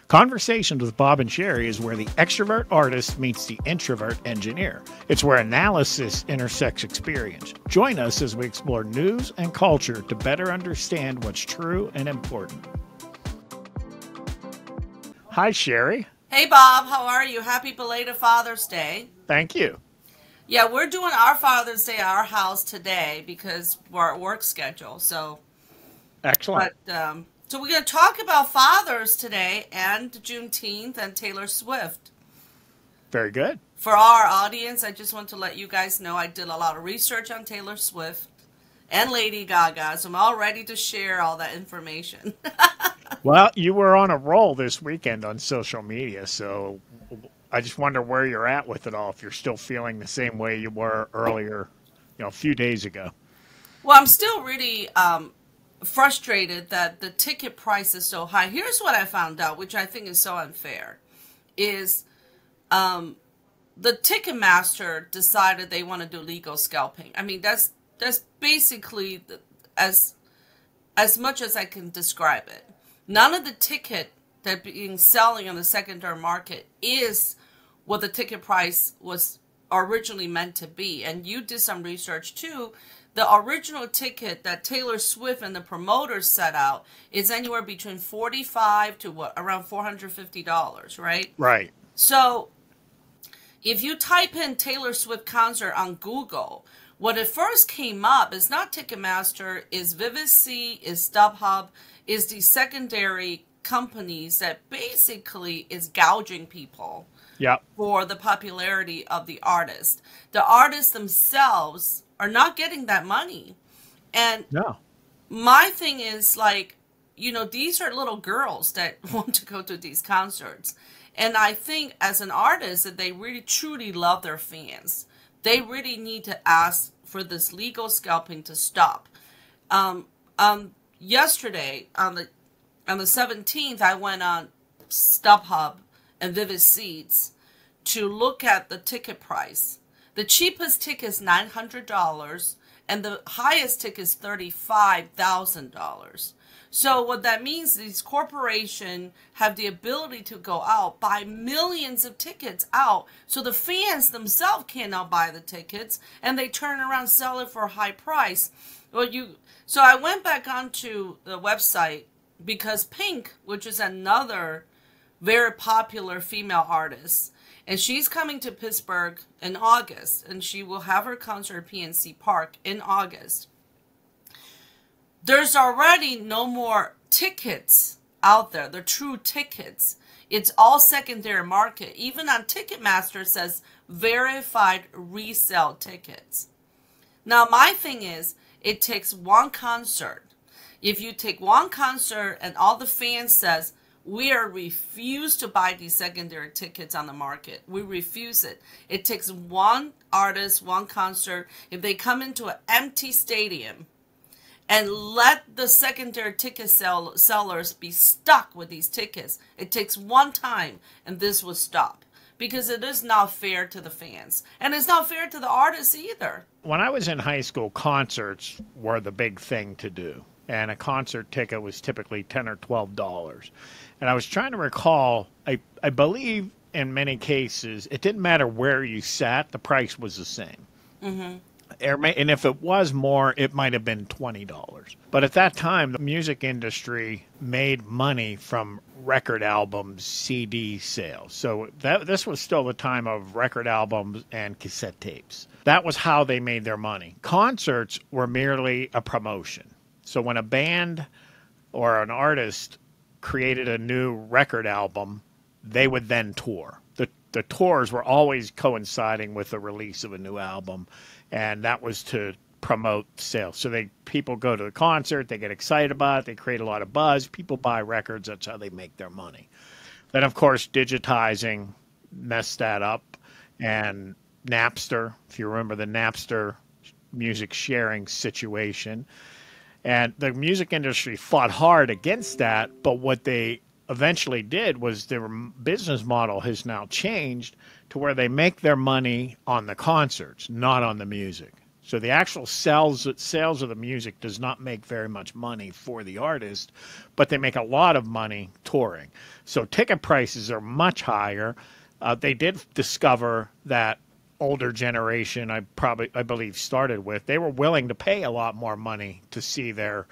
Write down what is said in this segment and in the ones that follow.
Conversations with Bob and Sherry is where the extrovert artist meets the introvert engineer. It's where analysis intersects experience. Join us as we explore news and culture to better understand what's true and important. Hi, Sherry. Hey, Bob. How are you? Happy belated Father's Day. Thank you. Yeah, we're doing our Father's Day at our house today because we're at work schedule. So, Excellent. So we're going to talk about fathers today and Juneteenth and Taylor Swift. Very good. For our audience, I just want to let you guys know I did a lot of research on Taylor Swift and Lady Gaga, so I'm all ready to share all that information. Well, you were on a roll this weekend on social media, so I just wonder where you're at with it all, if you're still feeling the same way you were earlier, a few days ago. Well, I'm still really frustrated that the ticket price is so high. Here's what I found out, which I think is so unfair, is the Ticketmaster decided they want to do legal scalping. I mean, that's basically as much as I can describe it. None of the ticket that being selling on the secondary market is what the ticket price was originally meant to be. And you did some research too. The original ticket that Taylor Swift and the promoters set out is anywhere between $45 to around $450, right? Right. So if you type in Taylor Swift concert on Google, what it first came up is not Ticketmaster, is VividSea, is StubHub, is the secondary companies that basically is gouging people for the popularity of the artist. The artists themselves are not getting that money. And my thing is these are little girls that want to go to these concerts. And I think as an artist that they really truly love their fans. They really need to ask for this legal scalping to stop. Yesterday on the 17th, I went on StubHub and Vivid Seats to look at the ticket price. The cheapest ticket is $900, and the highest ticket is $35,000. So what that means is these corporations have the ability to go out, buy millions of tickets out, so the fans themselves cannot buy the tickets, and they turn around and sell it for a high price. So I went back onto the website because Pink, which is another very popular female artist, and she's coming to Pittsburgh in August, and she will have her concert at PNC Park in August. There's already no more tickets out there, the true tickets. It's all secondary market. Even on Ticketmaster it says verified resale tickets. Now my thing is, it takes one concert. If you take one concert and all the fans says, we are refused to buy these secondary tickets on the market. We refuse it. It takes one artist, one concert. If they come into an empty stadium and let the secondary ticket sellers be stuck with these tickets, it takes one time and this will stop. Because it is not fair to the fans. And it's not fair to the artists either. When I was in high school, concerts were the big thing to do. And a concert ticket was typically $10 or $12. And I was trying to recall, I believe in many cases, it didn't matter where you sat, the price was the same. Mm-hmm. And if it was more, it might have been $20. But at that time, the music industry made money from record albums, CD sales. So this was still the time of record albums and cassette tapes. That was how they made their money. Concerts were merely a promotion. So when a band or an artist created a new record album, they would then tour. The tours were always coinciding with the release of a new album, and that was to promote sales. So people go to the concert, they get excited about it, they create a lot of buzz, people buy records, that's how they make their money. Then, of course, digitizing messed that up, and Napster, if you remember the Napster music sharing situation. And the music industry fought hard against that, but what they eventually did was their business model has now changed to where they make their money on the concerts, not on the music. So the actual sales of the music does not make very much money for the artist, but they make a lot of money touring. So ticket prices are much higher. They did discover that older generation, I believe started with, they were willing to pay a lot more money to see their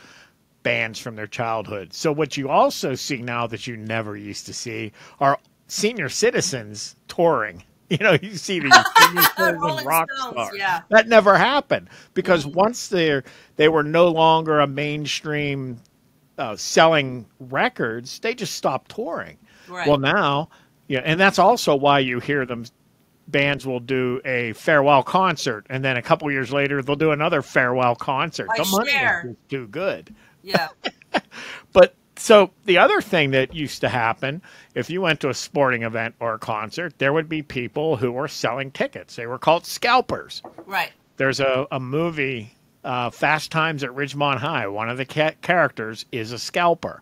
bands from their childhood. So what you also see now that you never used to see are senior citizens touring. You know, you see these senior citizen rock Stones, stars. yeah. That never happened because once they were no longer a mainstream selling records, they just stopped touring. Right. Well, now, yeah, and that's also why you hear them. Bands will do a farewell concert, and then a couple years later, they'll do another farewell concert. Like The money Cher. is just too good. Yeah. But so the other thing that used to happen, if you went to a sporting event or a concert, there would be people who were selling tickets. They were called scalpers. Right. There's a movie, Fast Times at Ridgemont High. One of the characters is a scalper.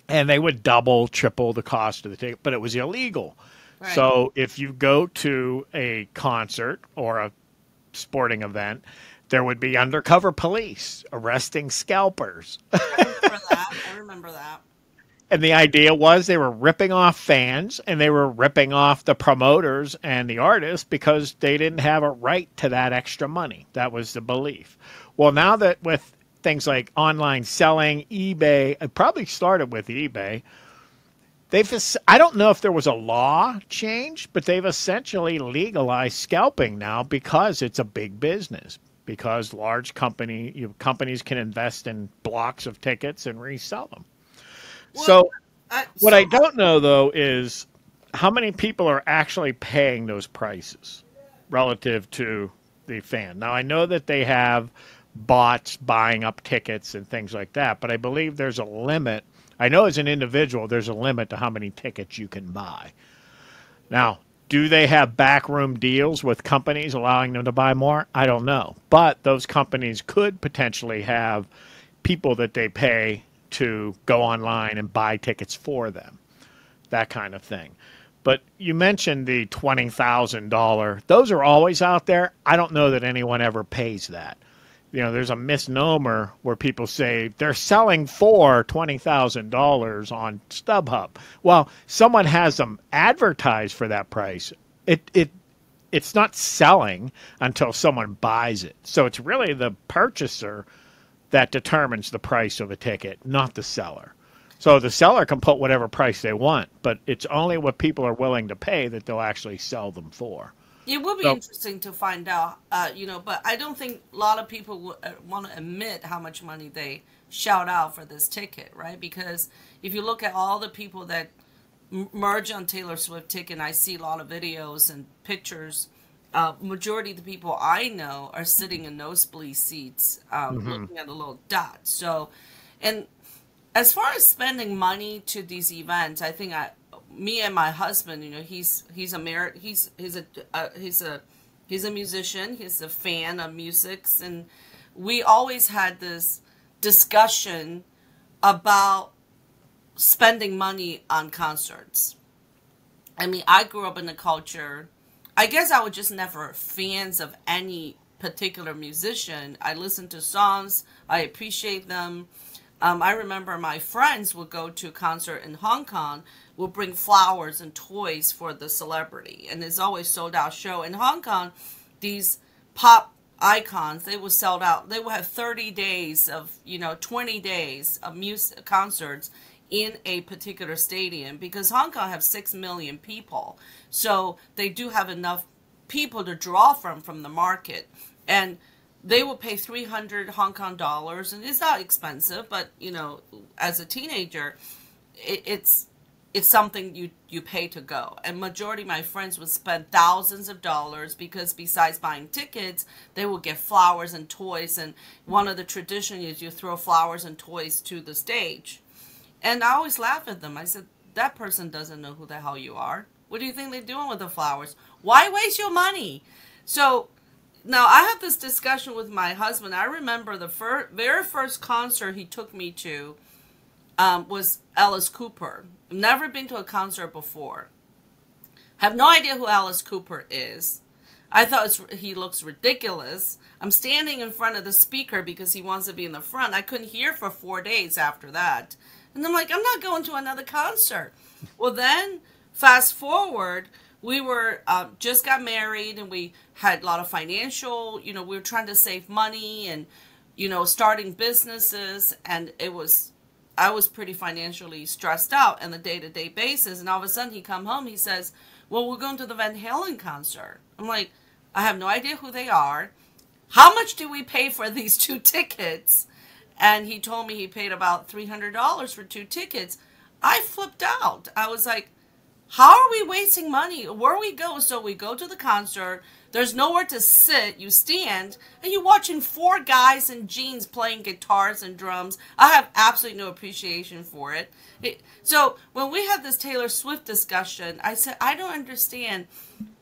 And they would double, triple the cost of the ticket, but it was illegal. Right. So if you go to a concert or a sporting event, there would be undercover police arresting scalpers. I remember that. And the idea was they were ripping off fans and they were ripping off the promoters and the artists because they didn't have a right to that extra money. That was the belief. Well, now that with things like online selling, eBay, it probably started with eBay. I don't know if there was a law change, but they've essentially legalized scalping now because it's a big business. Because large companies can invest in blocks of tickets and resell them. What I don't know, though, is how many people are actually paying those prices relative to the fan. Now, I know that they have bots buying up tickets and things like that, but I believe there's a limit. I know as an individual, there's a limit to how many tickets you can buy. Now, do they have backroom deals with companies allowing them to buy more? I don't know. But those companies could potentially have people that they pay to go online and buy tickets for them, that kind of thing. But you mentioned the $20,000. Those are always out there. I don't know that anyone ever pays that. You know, there's a misnomer where people say they're selling for $20,000 on StubHub. Well, someone has them advertised for that price. It's not selling until someone buys it. So it's really the purchaser that determines the price of a ticket, not the seller. So the seller can put whatever price they want, but it's only what people are willing to pay that they'll actually sell them for. It would be interesting to find out, but I don't think a lot of people would want to admit how much money they shout out for this ticket, right? Because if you look at all the people that merge on Taylor Swift ticket, and I see a lot of videos and pictures, majority of the people I know are sitting in nosebleed seats, looking at a little dot. So, and as far as spending money to these events, I think me and my husband, you know, he's a musician, he's a fan of music, and we always had this discussion about spending money on concerts. I mean, I grew up in a culture, I guess I was just never fans of any particular musician. I listened to songs, I appreciate them. I remember my friends would go to a concert in Hong Kong, would bring flowers and toys for the celebrity, and it's always sold out show. In Hong Kong, these pop icons, they will sell out. They will have 30 days of, 20 days of music concerts in a particular stadium, because Hong Kong have 6 million people. So they do have enough people to draw from the market. And they will pay 300 Hong Kong dollars, and it's not expensive, but, as a teenager, it's something you pay to go. And majority of my friends would spend thousands of dollars because besides buying tickets, they will get flowers and toys. And one of the traditions is you throw flowers and toys to the stage. And I always laugh at them. I said, that person doesn't know who the hell you are. What do you think they're doing with the flowers? Why waste your money? So now I had this discussion with my husband. I remember the very first concert he took me to was Alice Cooper. Never been to a concert before. Have no idea who Alice Cooper is. I thought he looks ridiculous. I'm standing in front of the speaker because he wants to be in the front. I couldn't hear for 4 days after that. And I'm like, I'm not going to another concert. Well, then, fast forward, we were just got married and we had a lot of financial, we were trying to save money and, starting businesses. And I was pretty financially stressed out on a day-to-day basis. And all of a sudden he come home, he says, well, we're going to the Van Halen concert. I'm like, I have no idea who they are. How much do we pay for these 2 tickets? And he told me he paid about $300 for 2 tickets. I flipped out. I was like, how are we wasting money? Where we go? So we go to the concert. There's nowhere to sit. You stand and you're watching 4 guys in jeans playing guitars and drums. I have absolutely no appreciation for it. So when we had this Taylor Swift discussion, I said, I don't understand.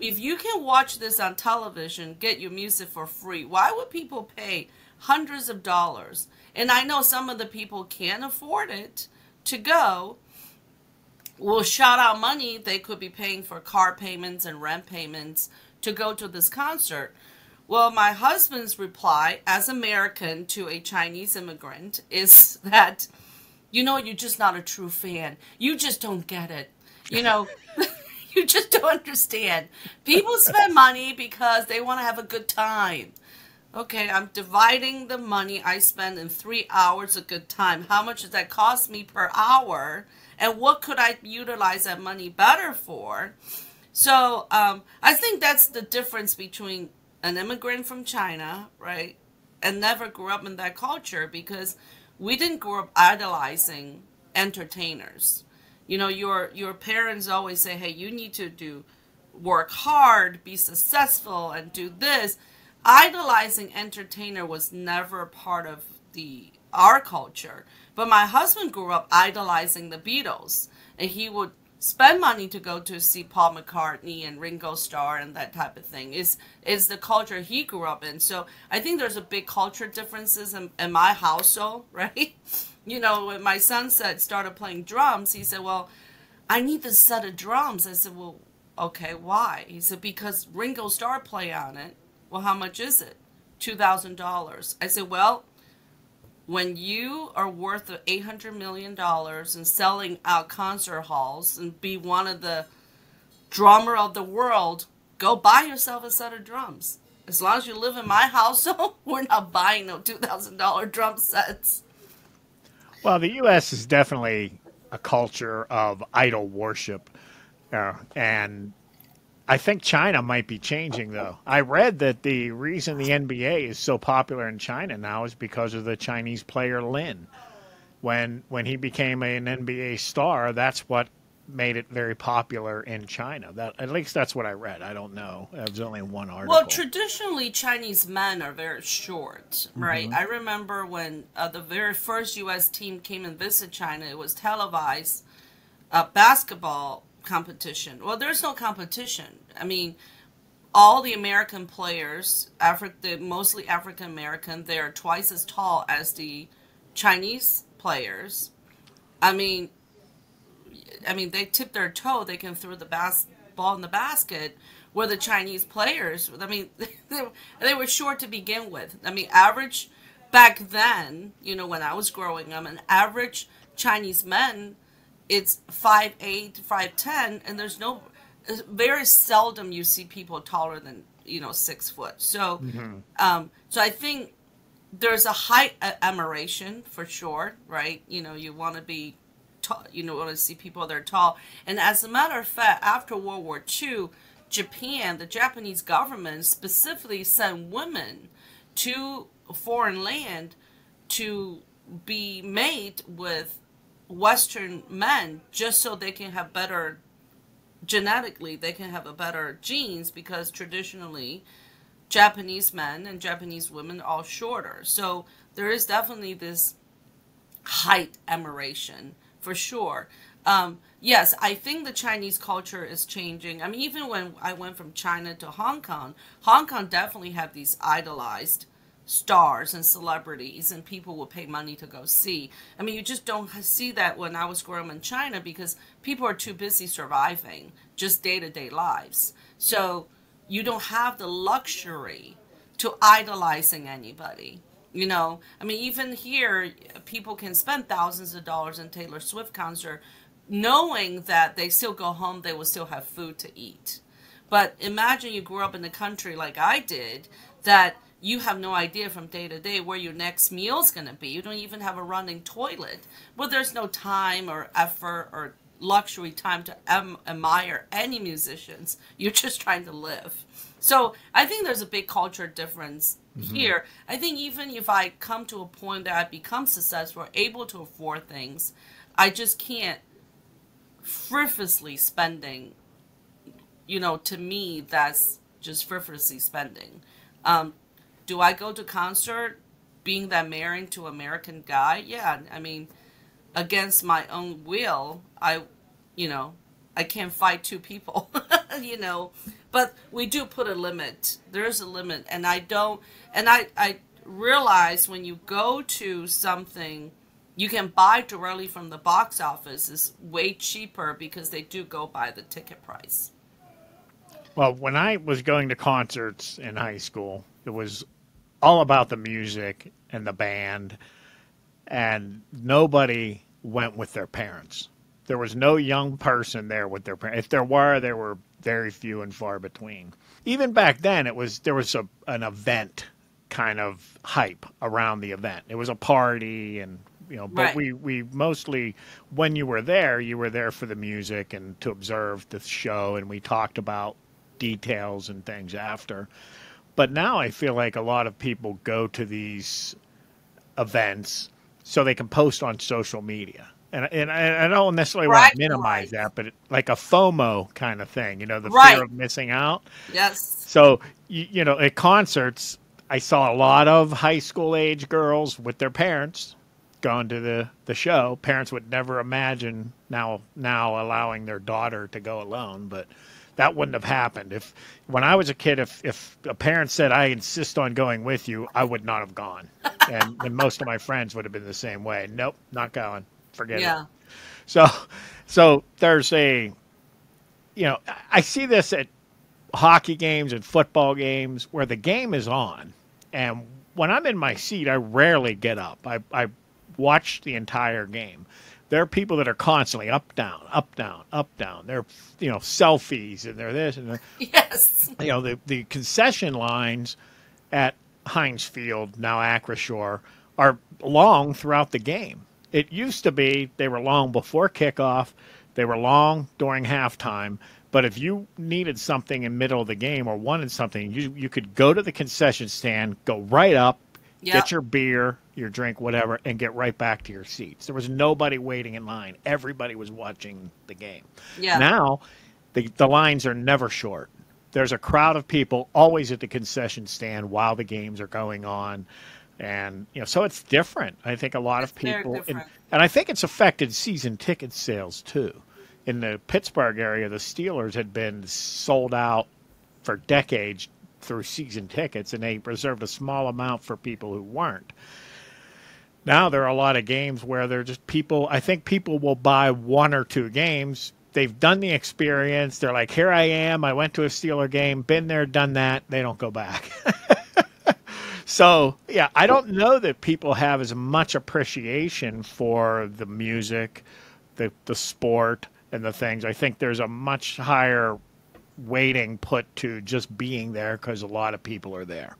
If you can watch this on television, get your music for free, why would people pay hundreds of dollars? And I know some of the people can't afford it to go. Will shout out money they could be paying for car payments and rent payments to go to this concert. Well, my husband's reply as American to a Chinese immigrant is that, you're just not a true fan. You just don't get it. You just don't understand. People spend money because they want to have a good time. Okay, I'm dividing the money I spend in 3 hours of good time. How much does that cost me per hour? And what could I utilize that money better for? So I think that's the difference between an immigrant from China, right, and never grew up in that culture, because we didn't grow up idolizing entertainers. Your parents always say, hey, you need to work hard, be successful, and do this. Idolizing entertainer was never part of our culture. But my husband grew up idolizing the Beatles, and he would spend money to go to see Paul McCartney and Ringo Starr and that type of thing. Is the culture he grew up in. So I think there's a big culture differences in my household, right? When my son started playing drums, he said, well, I need this set of drums. I said, well, okay, why? He said, because Ringo Starr play on it. Well, how much is it? $2,000. I said, well, when you are worth $800 million and selling out concert halls and be one of the drummer of the world, go buy yourself a set of drums. As long as you live in my household, we're not buying no $2,000 drum sets. Well, the U.S. is definitely a culture of idol worship, and I think China might be changing, though. I read that the reason the NBA is so popular in China now is because of the Chinese player Lin. When he became an NBA star, that's what made it very popular in China. At least that's what I read. I don't know. It was only one article. Well, traditionally, Chinese men are very short, right? I remember when the very first U.S. team came and visited China, it was televised basketball competition. Well, there's no competition. I mean, all the American players, mostly African American, they're twice as tall as the Chinese players. I mean, they tip their toe, they can throw the ball in the basket. Where the Chinese players, they were short to begin with. I mean, average back then, when I was growing up, an average Chinese men, it's 5'8", 5'10", and there's very seldom you see people taller than 6 foot. So, so I think there's a height admiration for sure, right? You want to be tall, want to see people that are tall. And as a matter of fact, after World War II, Japan, the Japanese government specifically sent women to foreign land to be made with Western men, just so they can have better genetically, they can have a better genes, because traditionally Japanese men and Japanese women are all shorter. So there is definitely this height admiration for sure. Yes, I think the Chinese culture is changing. I mean, even when I went from China to Hong Kong definitely have these idolized stars and celebrities, and people will pay money to go see. I mean, you just don't see that when I was growing up in China, because people are too busy surviving just day-to-day lives. So you don't have the luxury to idolizing anybody. You know, I mean, even here, people can spend thousands of dollars in Taylor Swift concert, knowing that they still go home, they will still have food to eat. But imagine you grew up in the country like I did, that you have no idea from day to day where your next meal is going to be. You don't even have a running toilet. Well, there's no time or effort or luxury time to admire any musicians. You're just trying to live. So I think there's a big culture difference here. I think even if I come to a point that I become successful, able to afford things, I just can't frivolously spending. You know, to me, that's just frivolously spending. Do I go to concert being that married to American guy? Yeah, I mean, against my own will, I can't fight two people, you know. But we do put a limit. There is a limit, and I realize when you go to something you can buy directly from the box office is way cheaper because they do go by the ticket price. Well, when I was going to concerts in high school, it was all about the music and the band, and nobody went with their parents. There was no young person there with their parents. If there were very few and far between. Even back then, there was an event kind of hype around the event. It was a party, and but Right. we mostly, when you were there for the music and to observe the show, and we talked about details and things after. But now I feel like a lot of people go to these events so they can post on social media. And I don't necessarily want to minimize that, but like a FOMO kind of thing, the fear of missing out. Yes. So, at concerts, I saw a lot of high school age girls with their parents going to the show. Parents would never imagine now allowing their daughter to go alone, but that wouldn't have happened. When I was a kid, if a parent said, I insist on going with you, I would not have gone. And most of my friends would have been the same way. Nope, not going. Forget it. So there's I see this at hockey games and football games where the game is on. And when I'm in my seat, I rarely get up. I watch the entire game. There are people that are constantly up, down, up, down, up, down. They're, selfies, and they're this and that. Yes. The concession lines at Heinz Field, now Acrisure, are long throughout the game. It used to be they were long before kickoff. They were long during halftime. But if you needed something in the middle of the game or wanted something, you could go to the concession stand, go right up, get your beer, your drink, whatever, and get right back to your seats. There was nobody waiting in line. Everybody was watching the game. Yeah. Now, the lines are never short. There's a crowd of people always at the concession stand while the games are going on. And, so it's different. I think a lot of people, and I think it's affected season ticket sales too. In the Pittsburgh area, the Steelers had been sold out for decades through season tickets, and they reserved a small amount for people who weren't. Now there are a lot of games where they're just people. I think people will buy one or two games. They've done the experience. They're like, here I am. I went to a Steeler game, been there, done that. They don't go back. So, yeah, I don't know that people have as much appreciation for the music, the sport, and the things. I think there's a much higher weighting put to just being there because a lot of people are there.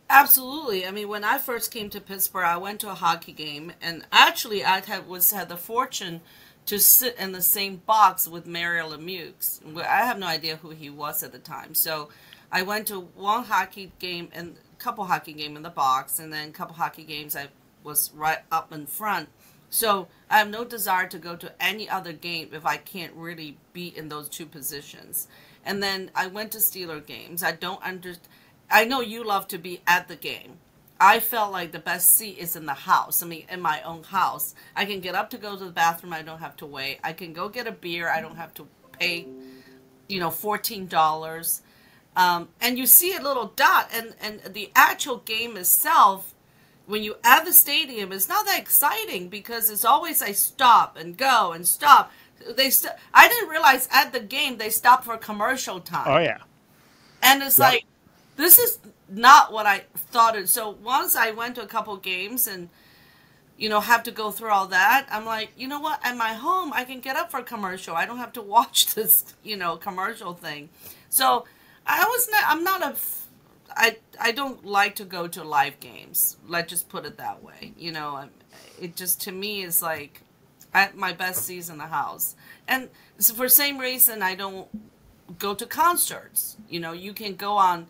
Absolutely. I mean, when I first came to Pittsburgh, I went to a hockey game, and actually I had the fortune to sit in the same box with Mario Lemieux. I have no idea who he was at the time. So I went to one hockey game and a couple hockey games in the box, and then a couple hockey games I was right up in front. So I have no desire to go to any other game if I can't really be in those two positions. And then I went to Steeler games. I know you love to be at the game. I felt like the best seat is in the house. I mean, in my own house. I can get up to go to the bathroom. I don't have to wait. I can go get a beer. I don't have to pay, $14. And you see a little dot. And the actual game itself, when you at the stadium, it's not that exciting because it's always I stop and go and stop. I didn't realize at the game they stopped for commercial time. Oh, yeah. And it's Yep. like, this is not what I thought it. So once I went to a couple games and, have to go through all that, I'm like, you know what? At my home, I can get up for a commercial. I don't have to watch this, commercial thing. So I'm not I don't like to go to live games. Let's just put it that way. It just, to me, is like at my best seats in the house. And so for the same reason, I don't go to concerts. You can go on,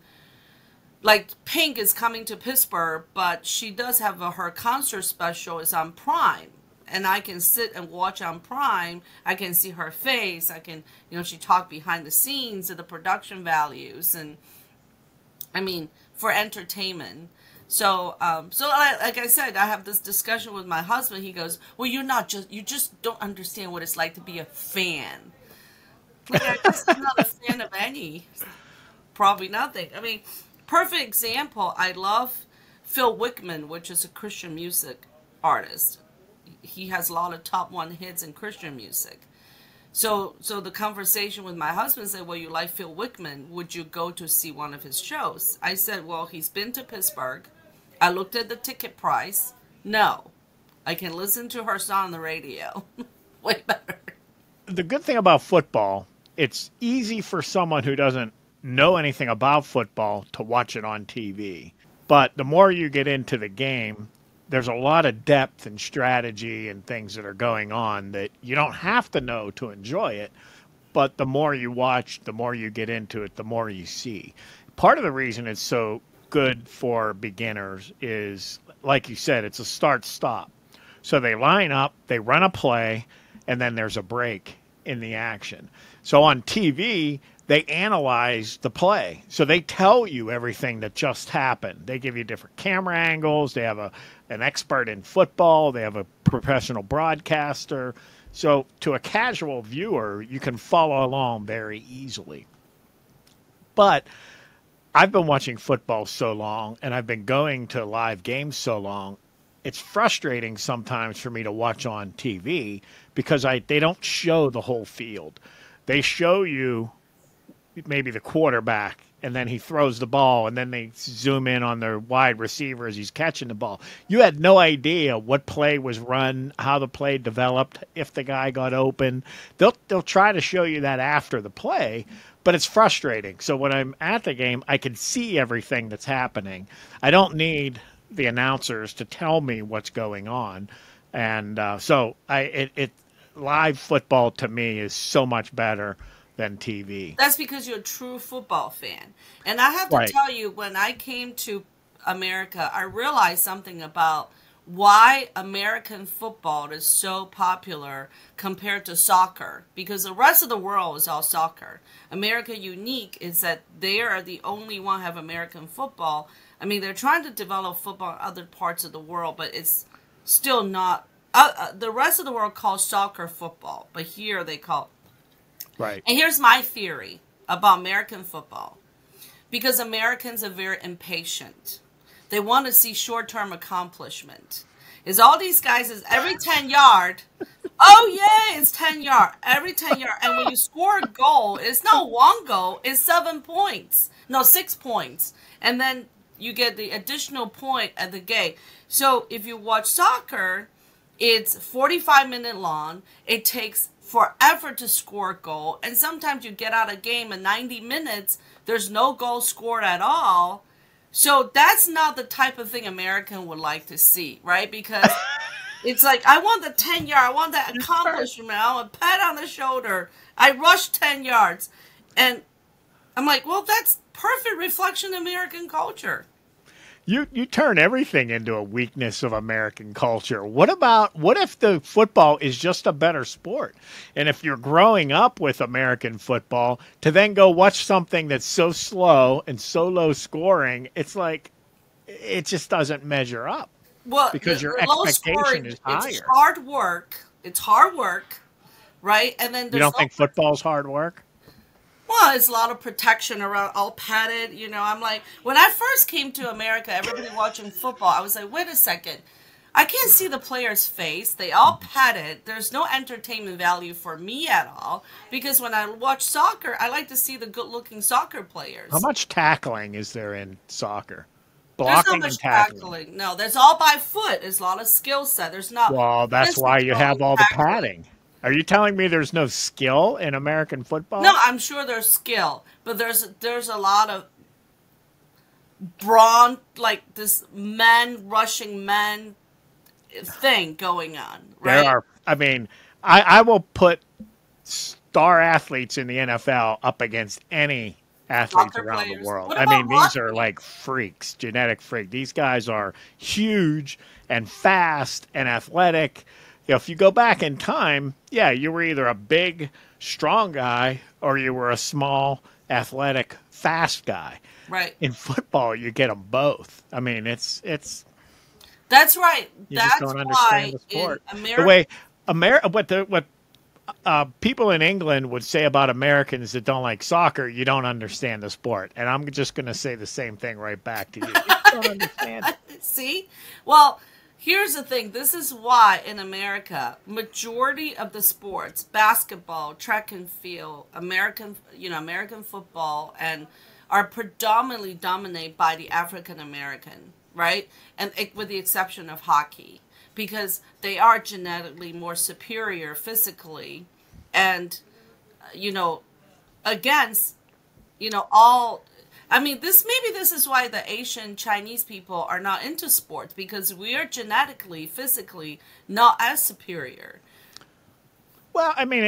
like Pink is coming to Pittsburgh, but she does have her concert special is on Prime. And I can sit and watch on Prime. I can see her face. I can, she talked behind the scenes of the production values. And I mean, for entertainment. So, like I said, I have this discussion with my husband. He goes, well, you just don't understand what it's like to be a fan. Like, I'm not a fan of any, probably nothing. I mean, perfect example, I love Phil Wickman, which is a Christian music artist. He has a lot of top 1 hits in Christian music. So the conversation with my husband said, well, you like Phil Wickman. Would you go to see one of his shows? I said, well, he's been to Pittsburgh. I looked at the ticket price. No. I can listen to her song on the radio. Way better. The good thing about football, it's easy for someone who doesn't know anything about football to watch it on TV. But the more you get into the game, there's a lot of depth and strategy and things that are going on that you don't have to know to enjoy it. But the more you watch, the more you get into it, the more you see. Part of the reason it's so good for beginners is, like you said, it's a start-stop. So they line up, they run a play, and then there's a break in the action. So on TV, they analyze the play. So they tell you everything that just happened. They give you different camera angles. They have an expert in football. They have a professional broadcaster. So to a casual viewer, you can follow along very easily. But I've been watching football so long, and I've been going to live games so long, it's frustrating sometimes for me to watch on TV because they don't show the whole field. They show you maybe the quarterback, and then he throws the ball, and then they zoom in on the wide receiver as he's catching the ball. You had no idea what play was run, how the play developed, if the guy got open. They'll try to show you that after the play, but it's frustrating. So when I'm at the game, I can see everything that's happening. I don't need the announcers to tell me what's going on. And live football to me is so much better than TV. That's because you're a true football fan. And I have to tell you, when I came to America, I realized something about why American football is so popular compared to soccer. Because the rest of the world is all soccer. America unique is that they are the only one who have American football. I mean, they're trying to develop football in other parts of the world, but it's still not. The rest of the world calls soccer football, but here they call. Right. And here's my theory about American football. Because Americans are very impatient. They want to see short-term accomplishment. Is all these guys is every 10 yard, oh yeah, it's 10 yard, every 10 yard. And when you score a goal, it's not one goal, it's 7 points. No, 6 points. And then you get the additional point at the game. So if you watch soccer, it's 45-minute long. It takes forever to score a goal. And sometimes you get out of game in 90 minutes, there's no goal scored at all. So that's not the type of thing American would like to see, right? Because it's like, I want the 10 yard, I want that accomplishment, I want a pat on the shoulder. I rushed 10 yards. And I'm like, well, that's perfect reflection of American culture. You turn everything into a weakness of American culture. What if the football is just a better sport? And if you're growing up with American football, to then go watch something that's so slow and so low scoring, it's like, it just doesn't measure up. Well, because your expectation is higher. It's hard work. It's hard work, right? And then you don't think football's hard work? Well, it's a lot of protection around, all padded, I'm like, when I first came to America, everybody watching football, I was like, wait a second. I can't see the player's face. They all pet it. There's no entertainment value for me at all because when I watch soccer, I like to see the good-looking soccer How players. much tackling is there in soccer? There's not Blocking and much tackling. tackling. No, there's all by foot. There's a lot of skill set. There's not Well, that's why you physical have all the tackling. padding. Are you telling me there's no skill in American No, football? I'm sure there's skill, but there's a lot of brawn, like this men rushing men thing going on, There right? are, I mean, I will put star athletes in the NFL up against any athletes Soccer around the players. world. What I about mean, these are hockey? like freaks, genetic freak. These guys are huge and fast and athletic. You know, if you go back in time, yeah, you were either a big, strong guy or you were a small, athletic, fast guy. Right. In football, you get them both. I mean, it's That's right. you just That's don't understand why the in sport. The America, way what people in England would say about Americans that don't like soccer, you don't understand the sport. And I'm just going to say the same thing right back to you. You just don't understand it. see? Well, here's the thing. This is why in America, majority of the sports, basketball, track and field, American football, and are predominantly dominated by the African American, right? And with the exception of hockey, because they are genetically more superior physically, and you know, against all. I mean, this is why the Asian Chinese people are not into sports because we are genetically, physically not as superior. Well, I mean,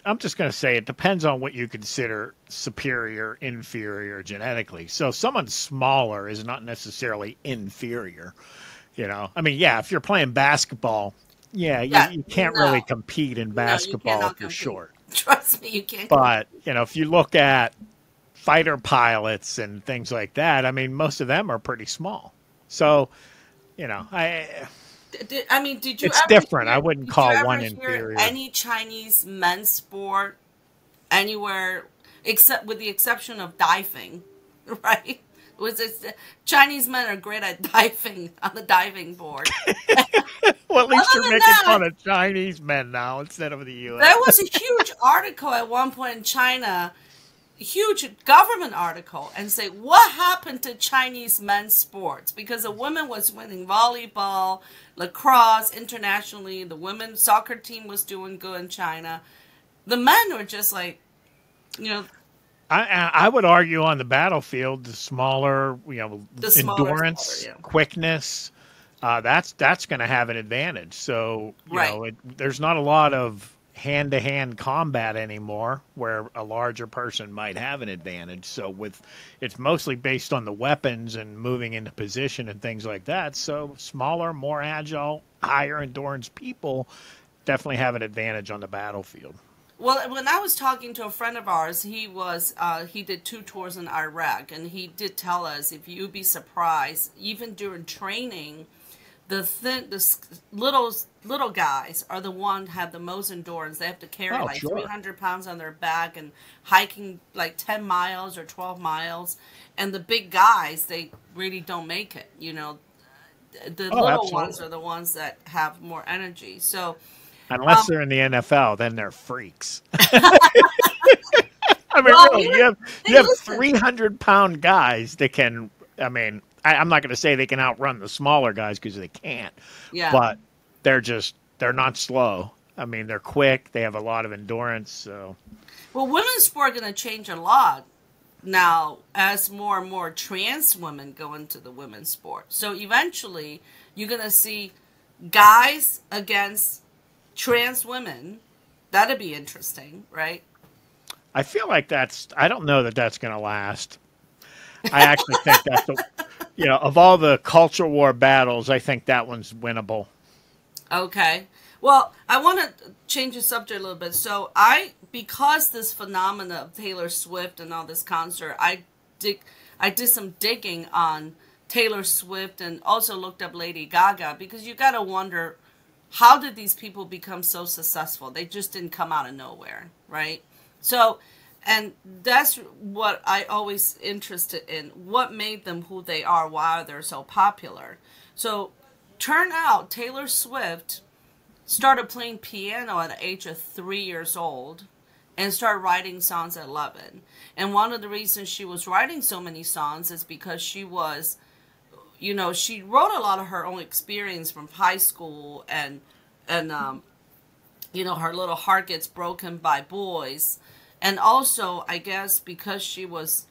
I'm just going to say it depends on what you consider superior, inferior genetically. So someone smaller is not necessarily inferior. I mean, yeah, if you're playing basketball, yeah, Yeah, you can't really no, compete in no, you basketball cannot if you're compete. short. Trust me, you can't compete. But, if you look at fighter pilots and things like that, I mean, most of them are pretty small. So, I Did you it's ever different. I hear? wouldn't Did you call ever one hear inferior. any Chinese men's sport anywhere except with the exception of diving, right? Was it Chinese men are great at diving on the diving board. Well, at least Other you're than making that, fun of Chinese men now instead of the there U.S. was a huge article at one point in China, huge government article, and say what happened to Chinese men's sports because the women was winning volleyball, lacrosse internationally. The women's soccer team was doing good in China. The men were just like, you know, I would argue on the battlefield, the smaller, the smaller, endurance, yeah, quickness, that's going to have an advantage. So, right. there's not a lot of hand-to-hand combat anymore where a larger person might have an advantage. So it's mostly based on the weapons and moving into position and things like that. So smaller, more agile, higher endurance people definitely have an advantage on the battlefield. Well, when I was talking to a friend of ours, he did 2 tours in Iraq, and he did tell us if you'd be surprised, even during training, little guys are the one have the most endurance. They have to carry Oh, like sure. 300 pounds on their back and hiking like 10 miles or 12 miles, and the big guys they really don't make it. The Oh, little ones absolutely. are the ones that have more energy. So. Unless they're in the NFL, then they're freaks. I mean, Well, really, you hey, have listen. 300-pound guys that can. I mean, I'm not going to say they can outrun the smaller guys because they can't, Yeah. but they're not slow. I mean, they're quick. They have a lot of endurance. So Well, women's sport going to change a lot now as more and more trans women go into the women's sport. So eventually, you're going to see guys against trans women. That'd be interesting, right? I feel like I don't know that that's going to last. I actually think that's of all the culture war battles, I think that one's winnable. Okay. Well, I want to change the subject a little bit. So because this phenomena of Taylor Swift and all this concert, I did some digging on Taylor Swift and also looked up Lady Gaga because you got to wonder how did these people become so successful? They just didn't come out of nowhere, right? So, and that's what I always interested in. What made them who they are? Why they're so popular? So Turn out Taylor Swift started playing piano at the age of 3 years old and started writing songs at 11. And one of the reasons she was writing so many songs is because she was, she wrote a lot of her own experience from high school and her little heart gets broken by boys. And also, I guess, because she was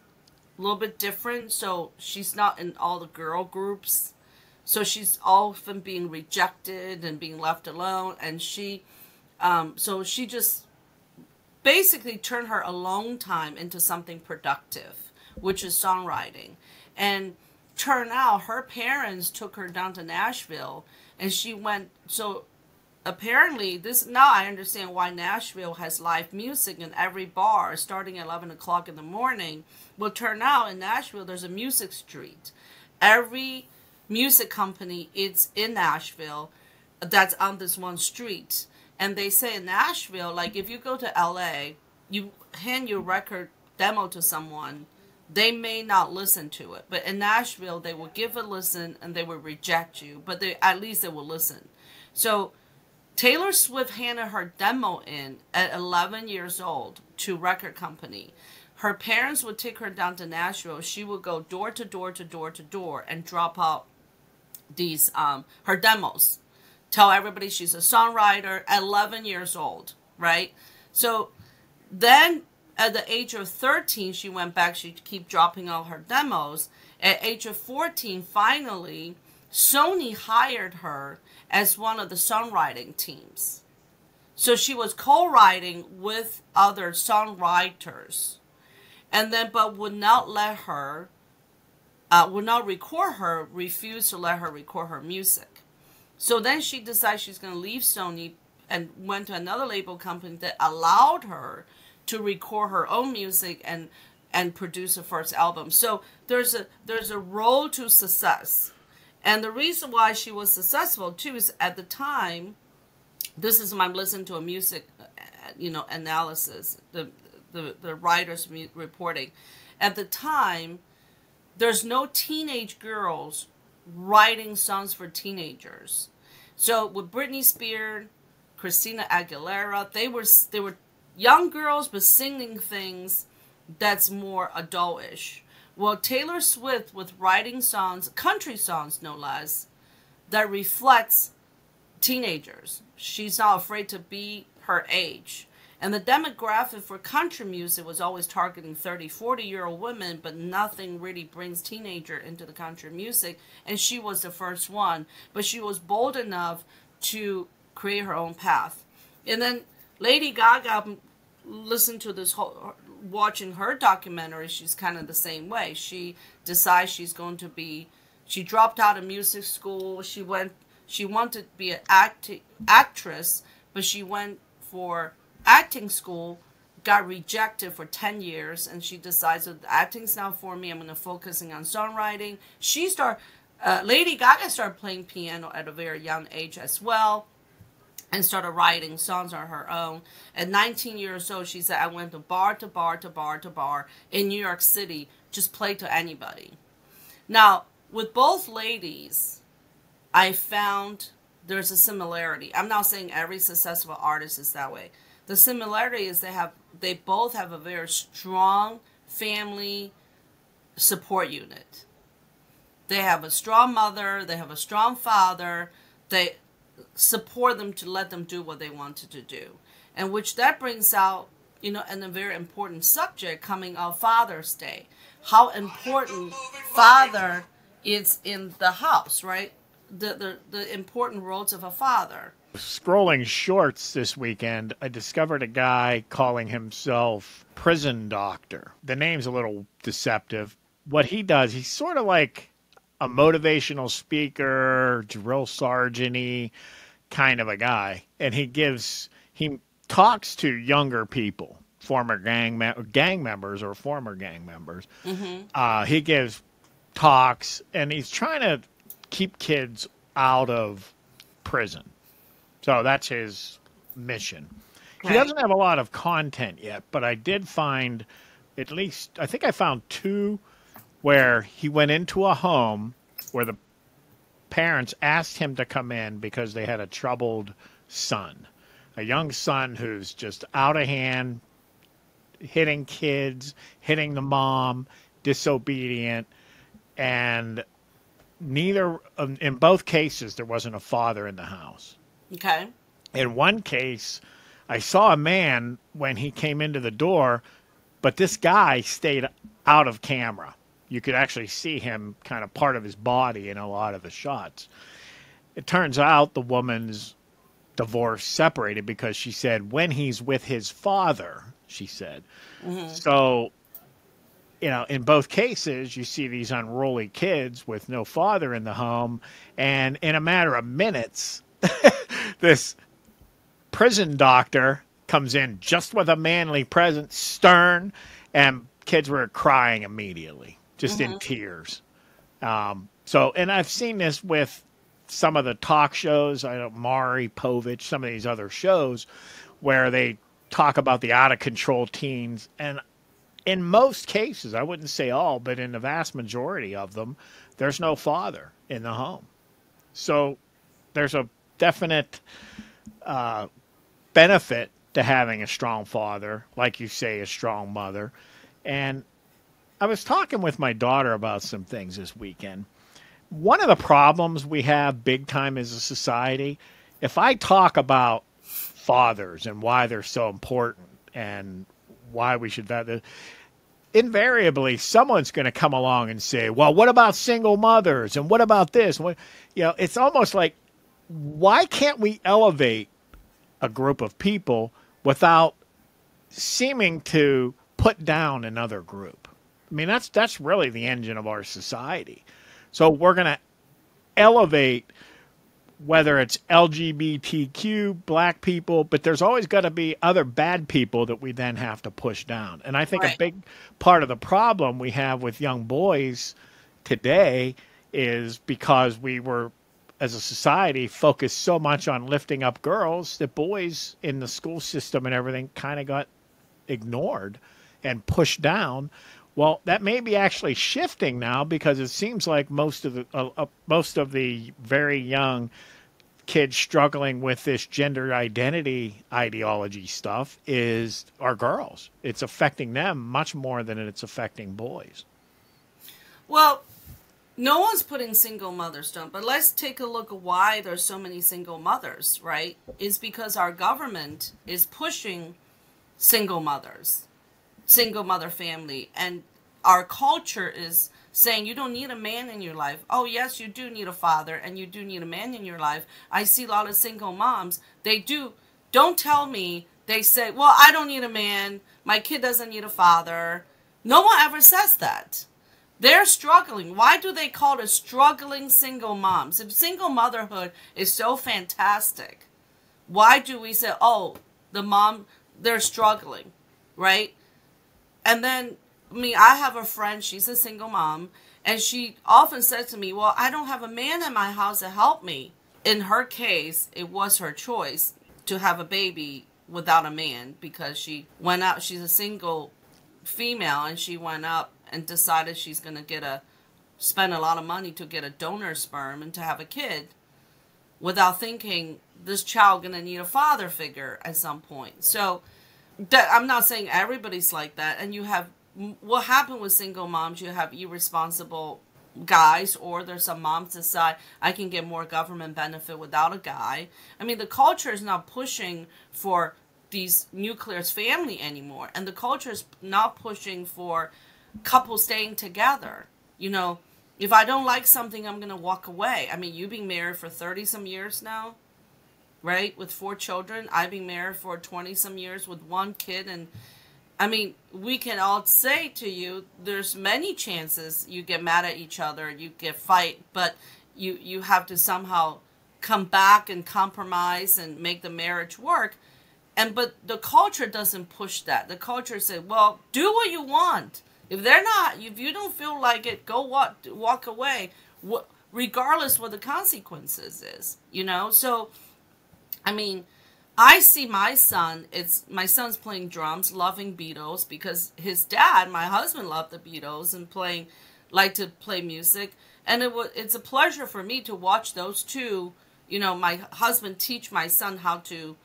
a little bit different, so she's not in all the girl groups. So she's often being rejected and being left alone. And so she just basically turned her alone time into something productive, which is songwriting. And turned out her parents took her down to Nashville, and she went, so apparently now I understand why Nashville has live music in every bar starting at 11 o'clock in the morning. Well, turn out in Nashville there's a music street. Every music company is in Nashville that's on this one street. And they say in Nashville, like if you go to LA, you hand your record demo to someone, they may not listen to it. But in Nashville, they will give a listen and they will reject you. But at least they will listen. So Taylor Swift handed her demo in at 11 years old to record company. Her parents would take her down to Nashville. She would go door to door to door to door and drop out these her demos. Tell everybody she's a songwriter at 11 years old, right? So then at the age of 13, she went back. She'd keep dropping out her demos. At age of 14, finally, Sony hired her as one of the songwriting teams. So she was co-writing with other songwriters. And then, but would not let her, would not record her, refused to let her record her music. So then she decided she's going to leave Sony and went to another label company that allowed her to record her own music and produce her first album. So there's a road to success. And the reason why she was successful too is at the time, this is when I'm listening to a music, analysis, the writers reporting. At the time, there's no teenage girls writing songs for teenagers. So with Britney Spears, Christina Aguilera, they were young girls but singing things that's more adultish. Well, Taylor Swift with writing songs, country songs no less, that reflects teenagers. She's not afraid to be her age. And the demographic for country music was always targeting 30, 40-year-old women, but nothing really brings teenager into the country music. And she was the first one. But she was bold enough to create her own path. And then Lady Gaga, listen to this whole, watching her documentary, she's kind of the same way. She decides she dropped out of music school. She wanted to be an actress, but she went for acting school, got rejected for 10 years, and she decides that acting's not for me. I'm going to focusing on songwriting. Lady Gaga started playing piano at a very young age as well, and started writing songs on her own. At 19 years old, she said, I went to bar to bar to bar to bar in New York City, just play to anybody. Now, with both ladies, I found there's a similarity. I'm not saying every successful artist is that way. The similarity is they both have a very strong family support unit. They have a strong mother, they have a strong father, they support them to let them do what they wanted to do. And which that brings out, and a very important subject coming out Father's Day. How important father is in the house, right? The important roles of a father. Scrolling shorts this weekend, I discovered a guy calling himself Prison Doctor. The name's a little deceptive. What he does, he's sort of like a motivational speaker, drill sergeant-y kind of a guy. And he talks to younger people, former gang members or former gang members. Mm-hmm. He gives talks, and he's trying to keep kids out of prison. So that's his mission. Okay. He doesn't have a lot of content yet, but I did find at least, I think I found two where he went into a home where the parents asked him to come in because they had a troubled son, a young son who's just out of hand, hitting kids, hitting the mom, disobedient, and in both cases, there wasn't a father in the house. Okay. In one case, I saw a man when he came into the door, but this guy stayed out of camera. You could actually see him, kind of part of his body in a lot of the shots. It turns out the woman's divorce separated because she said, when he's with his father, she said. Mm-hmm. So, in both cases, you see these unruly kids with no father in the home, and in a matter of minutes, this prison doctor comes in just with a manly presence, stern, and kids were crying immediately, just in tears. And I've seen this with some of the talk shows, Maury Povich, some of these other shows, where they talk about the out-of-control teens, and in most cases, I wouldn't say all, but in the vast majority of them, there's no father in the home. So there's a definite benefit to having a strong father, like you say, a strong mother. And I was talking with my daughter about some things this weekend. One of the problems we have big time as a society, if I talk about fathers and why they're so important and why we should value, invariably someone's going to come along and say, well, what about single mothers? And what about this? It's almost like, why can't we elevate a group of people without seeming to put down another group? I mean, that's really the engine of our society. So we're going to elevate, whether it's LGBTQ, black people, but there's always got to be other bad people that we then have to push down. And I think a big part of the problem we have with young boys today is because we were, as a society, focused so much on lifting up girls that boys in the school system and everything kind of got ignored and pushed down. Well, that may be actually shifting now, because it seems like most of the very young kids struggling with this gender identity ideology stuff are girls. It's affecting them much more than it's affecting boys. Well, no one's putting single mothers down, but let's take a look at why there's so many single mothers, right? It's because our government is pushing single mothers, single mother family, and our culture is saying you don't need a man in your life. Oh, yes, you do need a father, and you do need a man in your life. I see a lot of single moms. They do. Don't tell me. They say, well, I don't need a man. My kid doesn't need a father. No one ever says that. They're struggling. Why do they call it struggling single moms? If single motherhood is so fantastic, why do we say, oh, they're struggling, right? And then, I have a friend, she's a single mom, and she often says to me, well, I don't have a man in my house to help me. In her case, it was her choice to have a baby without a man, because she went out, she's a single female, and she went up and decided she's going to spend a lot of money to get a donor sperm and to have a kid, without thinking this child going to need a father figure at some point. So I'm not saying everybody's like that, and you have what happened with single moms, you have irresponsible guys, or there's some moms decide I can get more government benefit without a guy. The culture is not pushing for these nuclear family anymore, and the culture is not pushing for couples staying together. If I don't like something, I'm going to walk away. You've been married for 30 some years now, right? With 4 children. I've been married for 20 some years with 1 kid, and we can all say to you, there's many chances you get mad at each other, you get fight, but you have to somehow come back and compromise and make the marriage work. But the culture doesn't push that. The culture says, well, do what you want. If you don't feel like it, go walk away, regardless what the consequences is, So, I see my son's playing drums, loving Beatles, because his dad, my husband, loved the Beatles and playing like to play music, and it's a pleasure for me to watch those two. You know, my husband teach my son how to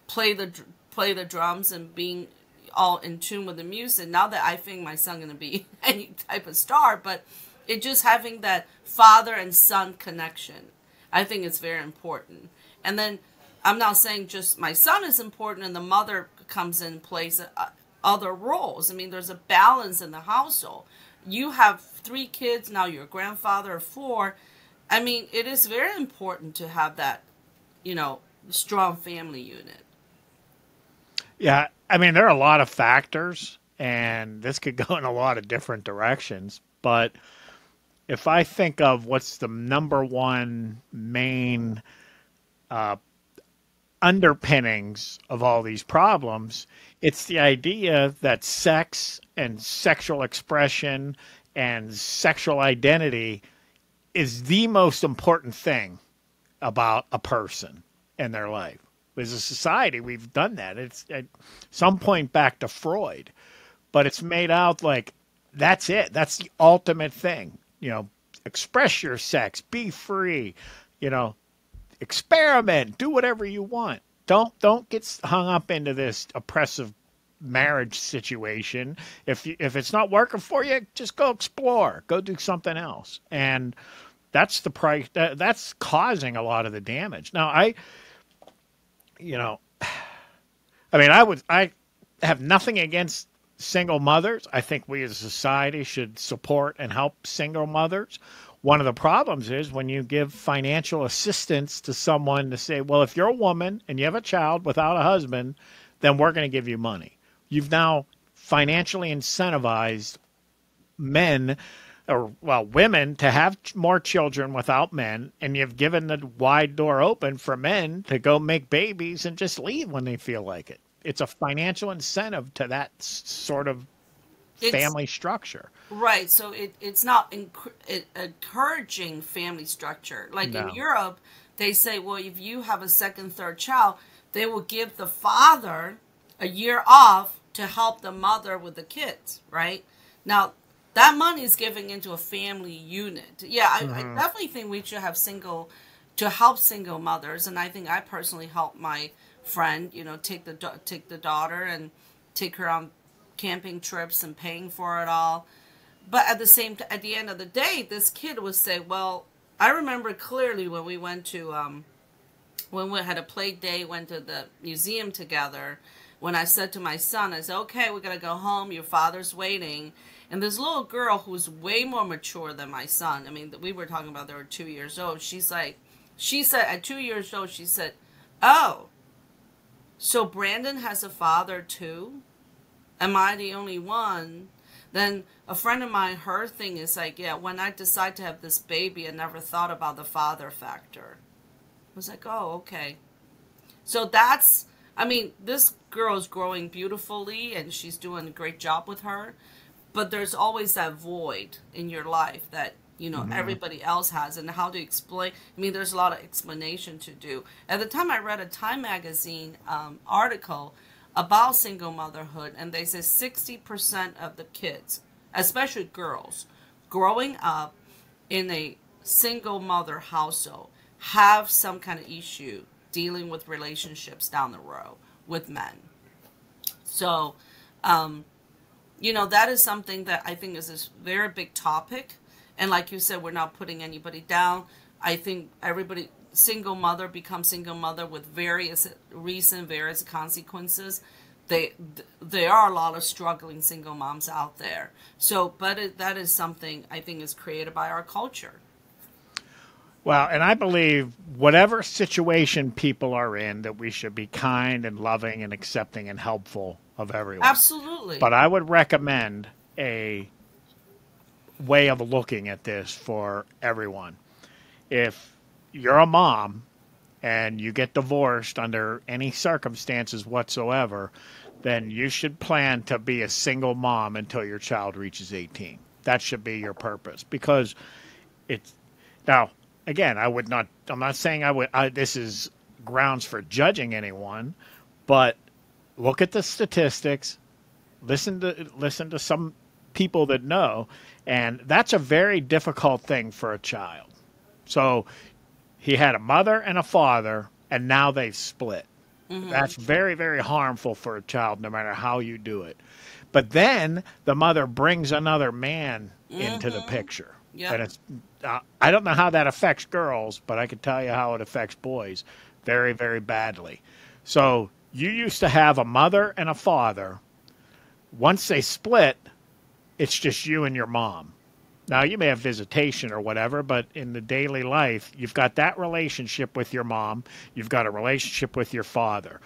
play the drums and being all in tune with the music. Now that I think my son gonna be any type of star, but it just having that father and son connection, I think it's very important. And then I'm not saying just my son is important and the mother comes in plays other roles. I mean, there's a balance in the household. You have 3 kids now. You're a grandfather of 4. I mean, it is very important to have that, you know, strong family unit. Yeah, I mean, there are a lot of factors, and this could go in a lot of different directions. But if I think of what's the number one main underpinnings of all these problems, it's the idea that sex and sexual expression and sexual identity is the most important thing about a person in their life. As a society, we've done that. It's at some point back to Freud, but it's made out like that's it. That's the ultimate thing. You know, express your sex, be free, you know, experiment, do whatever you want. Don't get hung up into this oppressive marriage situation. If it's not working for you, just go explore, go do something else. And that's the price that's causing a lot of the damage. Now, you know, I mean, I have nothing against single mothers. I think we as a society should support and help single mothers. One of the problems is when you give financial assistance to someone to say, well, if you're a woman and you have a child without a husband, then we're going to give you money. You've now financially incentivized men or, well, women to have more children without men, and you've given the wide door open for men to go make babies and just leave when they feel like it. It's a financial incentive to that sort of family structure. Right. So it's not encouraging family structure. Like No. in Europe, they say, well, if you have a second, third child, they will give the father a year off to help the mother with the kids, right? Now, that money is giving into a family unit. Yeah, I definitely think we should have to help single mothers. And I think I personally help my friend, you know, take the daughter and take her on camping trips and paying for it all. But at the end of the day, this kid would say, well, I remember clearly when we went to, when we had a play day, went to the museum together, when I said to my son, I said, okay, we're going to go home. Your father's waiting. And this little girl who's way more mature than my son, I mean, we were talking about they were 2 years old. She said at 2 years old, she said, oh, so Brandon has a father too? Am I the only one? Then a friend of mine, her thing is like, yeah, when I decide to have this baby, I never thought about the father factor. I was like, oh, okay. So that's, I mean, this girl is growing beautifully and she's doing a great job with her. But there's always that void in your life that, you know, everybody else has. And how to explain, I mean, there's a lot of explanation to do. At the time I read a Time magazine article about single motherhood, and they said 60% of the kids, especially girls, growing up in a single mother household have some kind of issue dealing with relationships down the road with men. So, you know, that is something that I think is a very big topic. And like you said, we're not putting anybody down. I think everybody, single mother becomes single mother with various reasons, various consequences. There are a lot of struggling single moms out there. So, but that is something I think is created by our culture. Well, and I believe whatever situation people are in, that we should be kind and loving and accepting and helpful of everyone. Absolutely. But I would recommend a way of looking at this for everyone. If you're a mom and you get divorced under any circumstances whatsoever, then you should plan to be a single mom until your child reaches 18. That should be your purpose, because it's now, again, I'm not saying this is grounds for judging anyone, but look at the statistics, listen to some people that know, and that's a very difficult thing for a child. So he had a mother and a father, and now they've split. That's very, very harmful for a child, no matter how you do it. But then the mother brings another man into the picture. Yep. And it's, I don't know how that affects girls, but I can tell you how it affects boys very, very badly. So you used to have a mother and a father. Once they split, it's just you and your mom. Now, you may have visitation or whatever, but in the daily life, you've got that relationship with your mom. You've got a relationship with your father.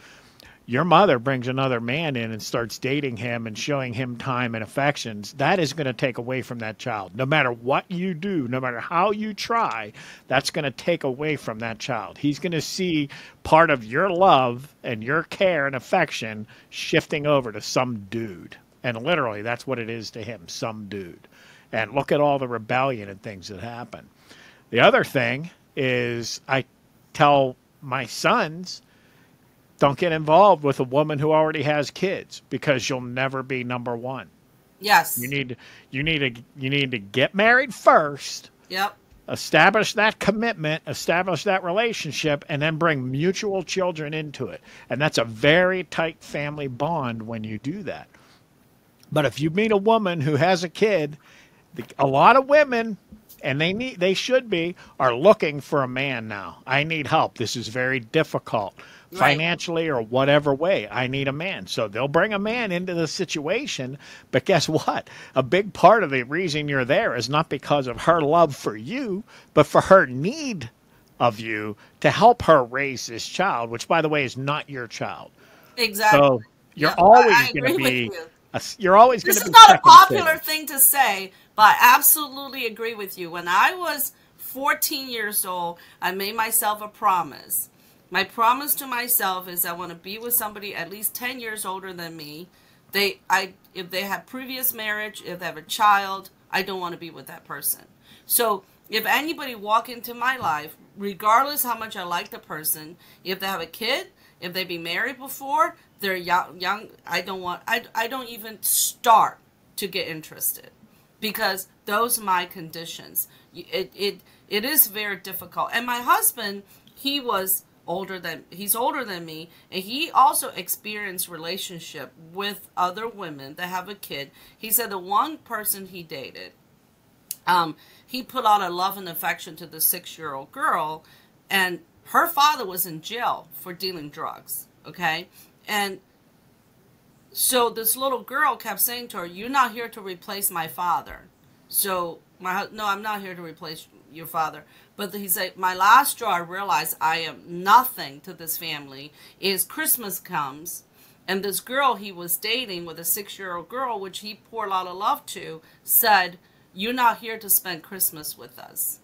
Your mother brings another man in and starts dating him and showing him time and affections. That is going to take away from that child. No matter what you do, no matter how you try, that's going to take away from that child. He's going to see part of your love and your care and affection shifting over to some dude. And literally, that's what it is to him, some dude. And look at all the rebellion and things that happen. The other thing is I tell my sons, don't get involved with a woman who already has kids because you'll never be number one. Yes. You need to get married first. Yep. Establish that commitment, establish that relationship, and then bring mutual children into it. And that's a very tight family bond when you do that. But if you meet a woman who has a kid, a lot of women, and they should be, are looking for a man now. I need help. This is very difficult. Right. Financially or whatever way, I need a man. So they'll bring a man into the situation. But guess what? A big part of the reason you're there is not because of her love for you, but for her need of you to help her raise this child, which, by the way, is not your child. Exactly. So you're Yep. always going to be... You're always going to be... This is not a popular thing to say, but I absolutely agree with you. When I was 14 years old, I made myself a promise. My promise to myself is I want to be with somebody at least 10 years older than me. If they have previous marriage, if they have a child, I don't want to be with that person. So if anybody walk into my life, regardless how much I like the person, if they have a kid, if they be married before, they're young, I don't even start to get interested, because those are my conditions. It is very difficult. And my husband, he's older than me, and he also experienced relationship with other women that have a kid. He said the one person he dated, he put out a love and affection to the 6-year-old girl, and her father was in jail for dealing drugs. Okay. And so this little girl kept saying to her, "You're not here to replace my father." So no, I'm not here to replace your father. But he said, my last straw, I realized I am nothing to this family, is Christmas comes, and this girl he was dating with a 6-year-old girl, which he poured a lot of love to, said, "You're not here to spend Christmas with us.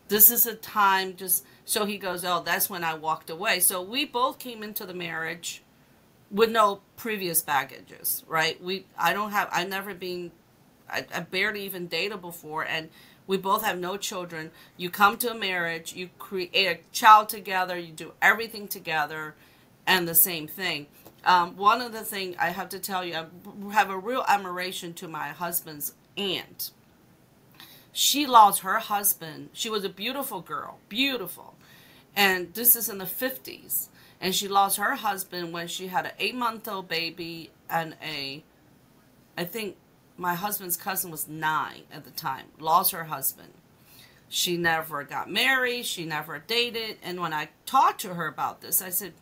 This is a time just..." So he goes, "Oh, that's when I walked away." So we both came into the marriage with no previous baggages, right? I barely even dated before, and we both have no children. You come to a marriage, you create a child together, you do everything together, and the same thing. One of the things I have to tell you, I have a real admiration to my husband's aunt. She lost her husband. She was a beautiful girl, beautiful. And this is in the 50s. And she lost her husband when she had an 8-month-old baby, and I think my husband's cousin was 9 at the time, lost her husband. She never got married. She never dated. And when I talked to her about this, I said,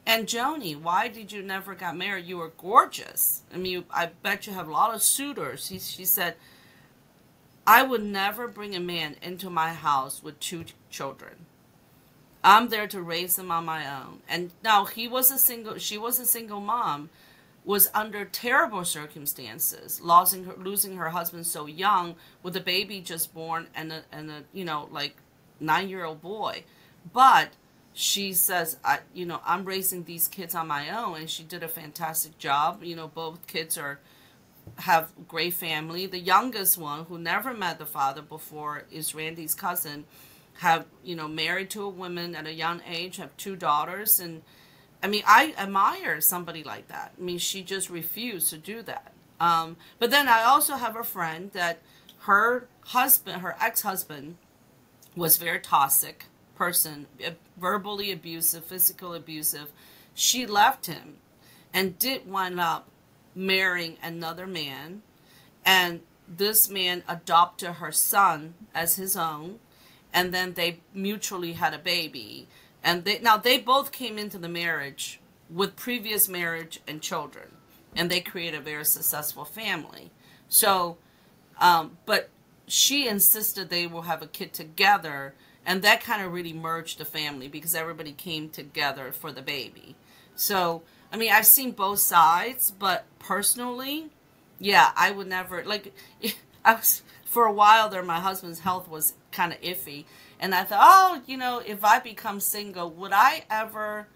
"And Joni, why did you never get married? You were gorgeous. I mean, I bet you have a lot of suitors." She said, "I would never bring a man into my house with 2 children. I'm there to raise them on my own." And now she was a single mom, was under terrible circumstances, losing her husband so young, with a baby just born and a 9-year-old boy. But she says, "I'm raising these kids on my own," and she did a fantastic job. Both kids have great family. The youngest one, who never met the father before, is Randy's cousin. Married to a woman at a young age, have 2 daughters, and I mean, I admire somebody like that. I mean, she just refused to do that. But then I also have a friend that her husband, her ex-husband, was very toxic person, verbally abusive, physical abusive. She left him and did wind up marrying another man, and this man adopted her son as his own, and then they mutually had a baby. And they both came into the marriage with previous marriage and children, and they created a very successful family. So, but she insisted they will have a kid together, and that kind of really merged the family because everybody came together for the baby. So, I mean, I've seen both sides, but personally, yeah, I would never, like, for a while there, my husband's health was kind of iffy. And I thought, oh, if I become single, would I ever,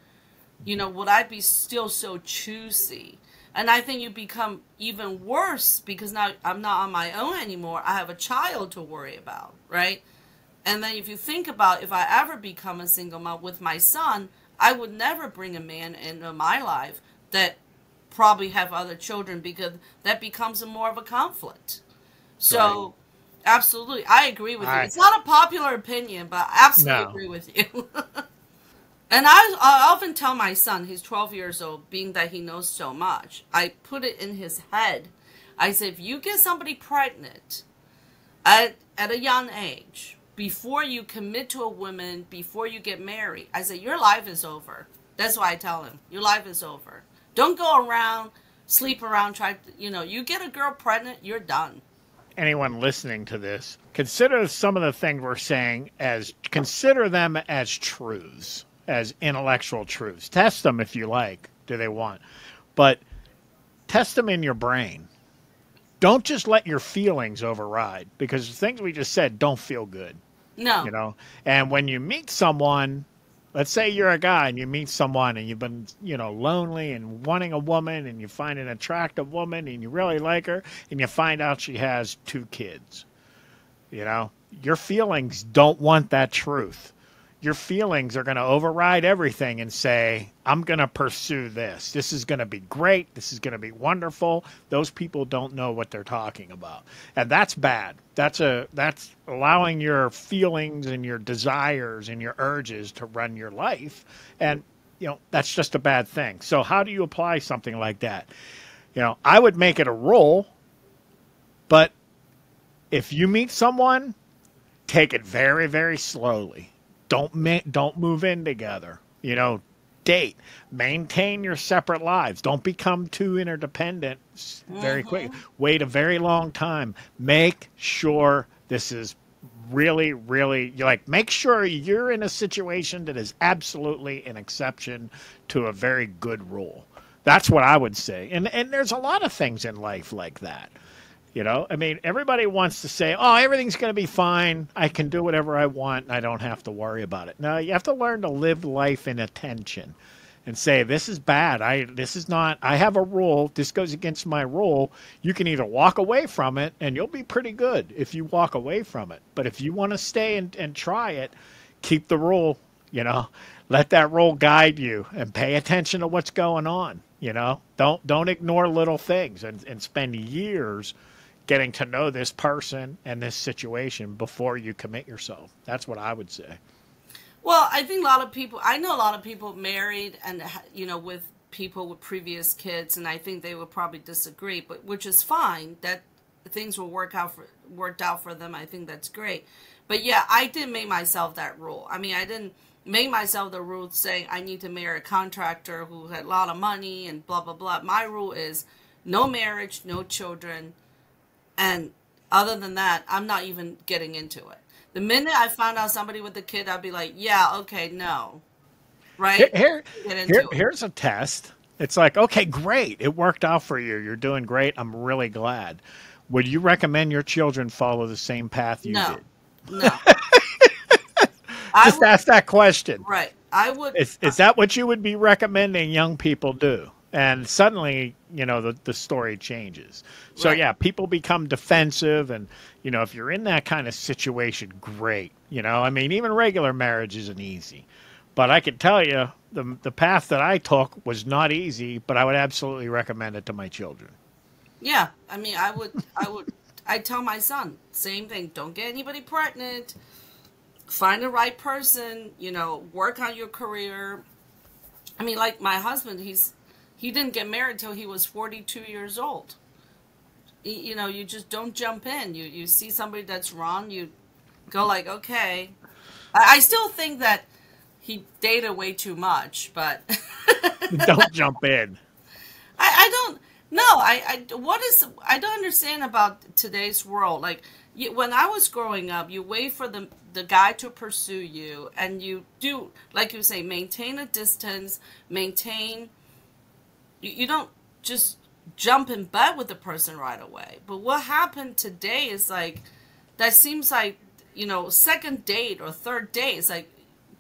would I be still so choosy? And I think you become even worse because now I'm not on my own anymore. I have a child to worry about, right? And then if you think about if I ever become a single mom with my son, I would never bring a man into my life that probably have other children because that becomes more of a conflict. So, right. Absolutely, I agree with you. It's not a popular opinion, but I absolutely agree with you. And I often tell my son, he's 12 years old, being that he knows so much, I put it in his head. I say, if you get somebody pregnant at a young age, before you commit to a woman, before you get married, I say, your life is over. That's why I tell him, your life is over. Don't go around, sleep around, you get a girl pregnant, you're done. Anyone listening to this, consider some of the things we're saying consider them as truths, as intellectual truths. Test them if you like. Do they want? But test them in your brain. Don't just let your feelings override, because the things we just said don't feel good. No. And when you meet someone, let's say you're a guy and you meet someone and you've been, lonely and wanting a woman, and you find an attractive woman and you really like her, and you find out she has 2 kids. Your feelings don't want that truth. Your feelings are going to override everything and say, I'm going to pursue this. This is going to be great. This is going to be wonderful. Those people don't know what they're talking about. And that's bad. That's allowing your feelings and your desires and your urges to run your life. And, that's just a bad thing. So how do you apply something like that? I would make it a rule, but if you meet someone, take it very, very slowly. Don't move in together. Date. Maintain your separate lives. Don't become too interdependent very quick. Wait a very long time. Make sure this is really, really, make sure you're in a situation that is absolutely an exception to a very good rule. That's what I would say. And there's a lot of things in life like that. Everybody wants to say, oh, everything's going to be fine. I can do whatever I want, and I don't have to worry about it. No, you have to learn to live life in attention and say, this is bad. I have a rule. This goes against my rule. You can either walk away from it, and you'll be pretty good if you walk away from it. But if you want to stay and try it, keep the rule, let that rule guide you and pay attention to what's going on. Don't ignore little things and spend years getting to know this person and this situation before you commit yourself. That's what I would say. Well, I think I know a lot of people married and, with people with previous kids, and I think they would probably disagree, but which is fine. That things will worked out for them. I think that's great. But yeah, I didn't make myself that rule. I didn't make myself the rule saying I need to marry a contractor who had a lot of money and blah, blah, blah. My rule is no marriage, no children. And other than that, I'm not even getting into it. The minute I found out somebody with a kid, I'd be like, yeah, okay, no. Right? Here's a test. It's like, okay, great. It worked out for you. You're doing great. I'm really glad. Would you recommend your children follow the same path you did? No. Just ask that question. Right. I would. Is that what you would be recommending young people do? And suddenly, the story changes. So, right. Yeah, people become defensive. And, if you're in that kind of situation, great. Even regular marriage isn't easy. But I can tell you, the path that I took was not easy, but I would absolutely recommend it to my children. Yeah, I mean, I tell my son same thing. Don't get anybody pregnant. Find the right person. Work on your career. I mean, like my husband, he didn't get married till he was 42 years old. You just don't jump in. You see somebody that's wrong, you go like, okay. I still think that he dated way too much, but Don't jump in. I don't no. I don't understand about today's world. Like when I was growing up, you wait for the guy to pursue you, and you do, like you say, maintain a distance, maintain. You don't just jump in bed with the person right away. But what happened today is like that seems like second date or third date. It's like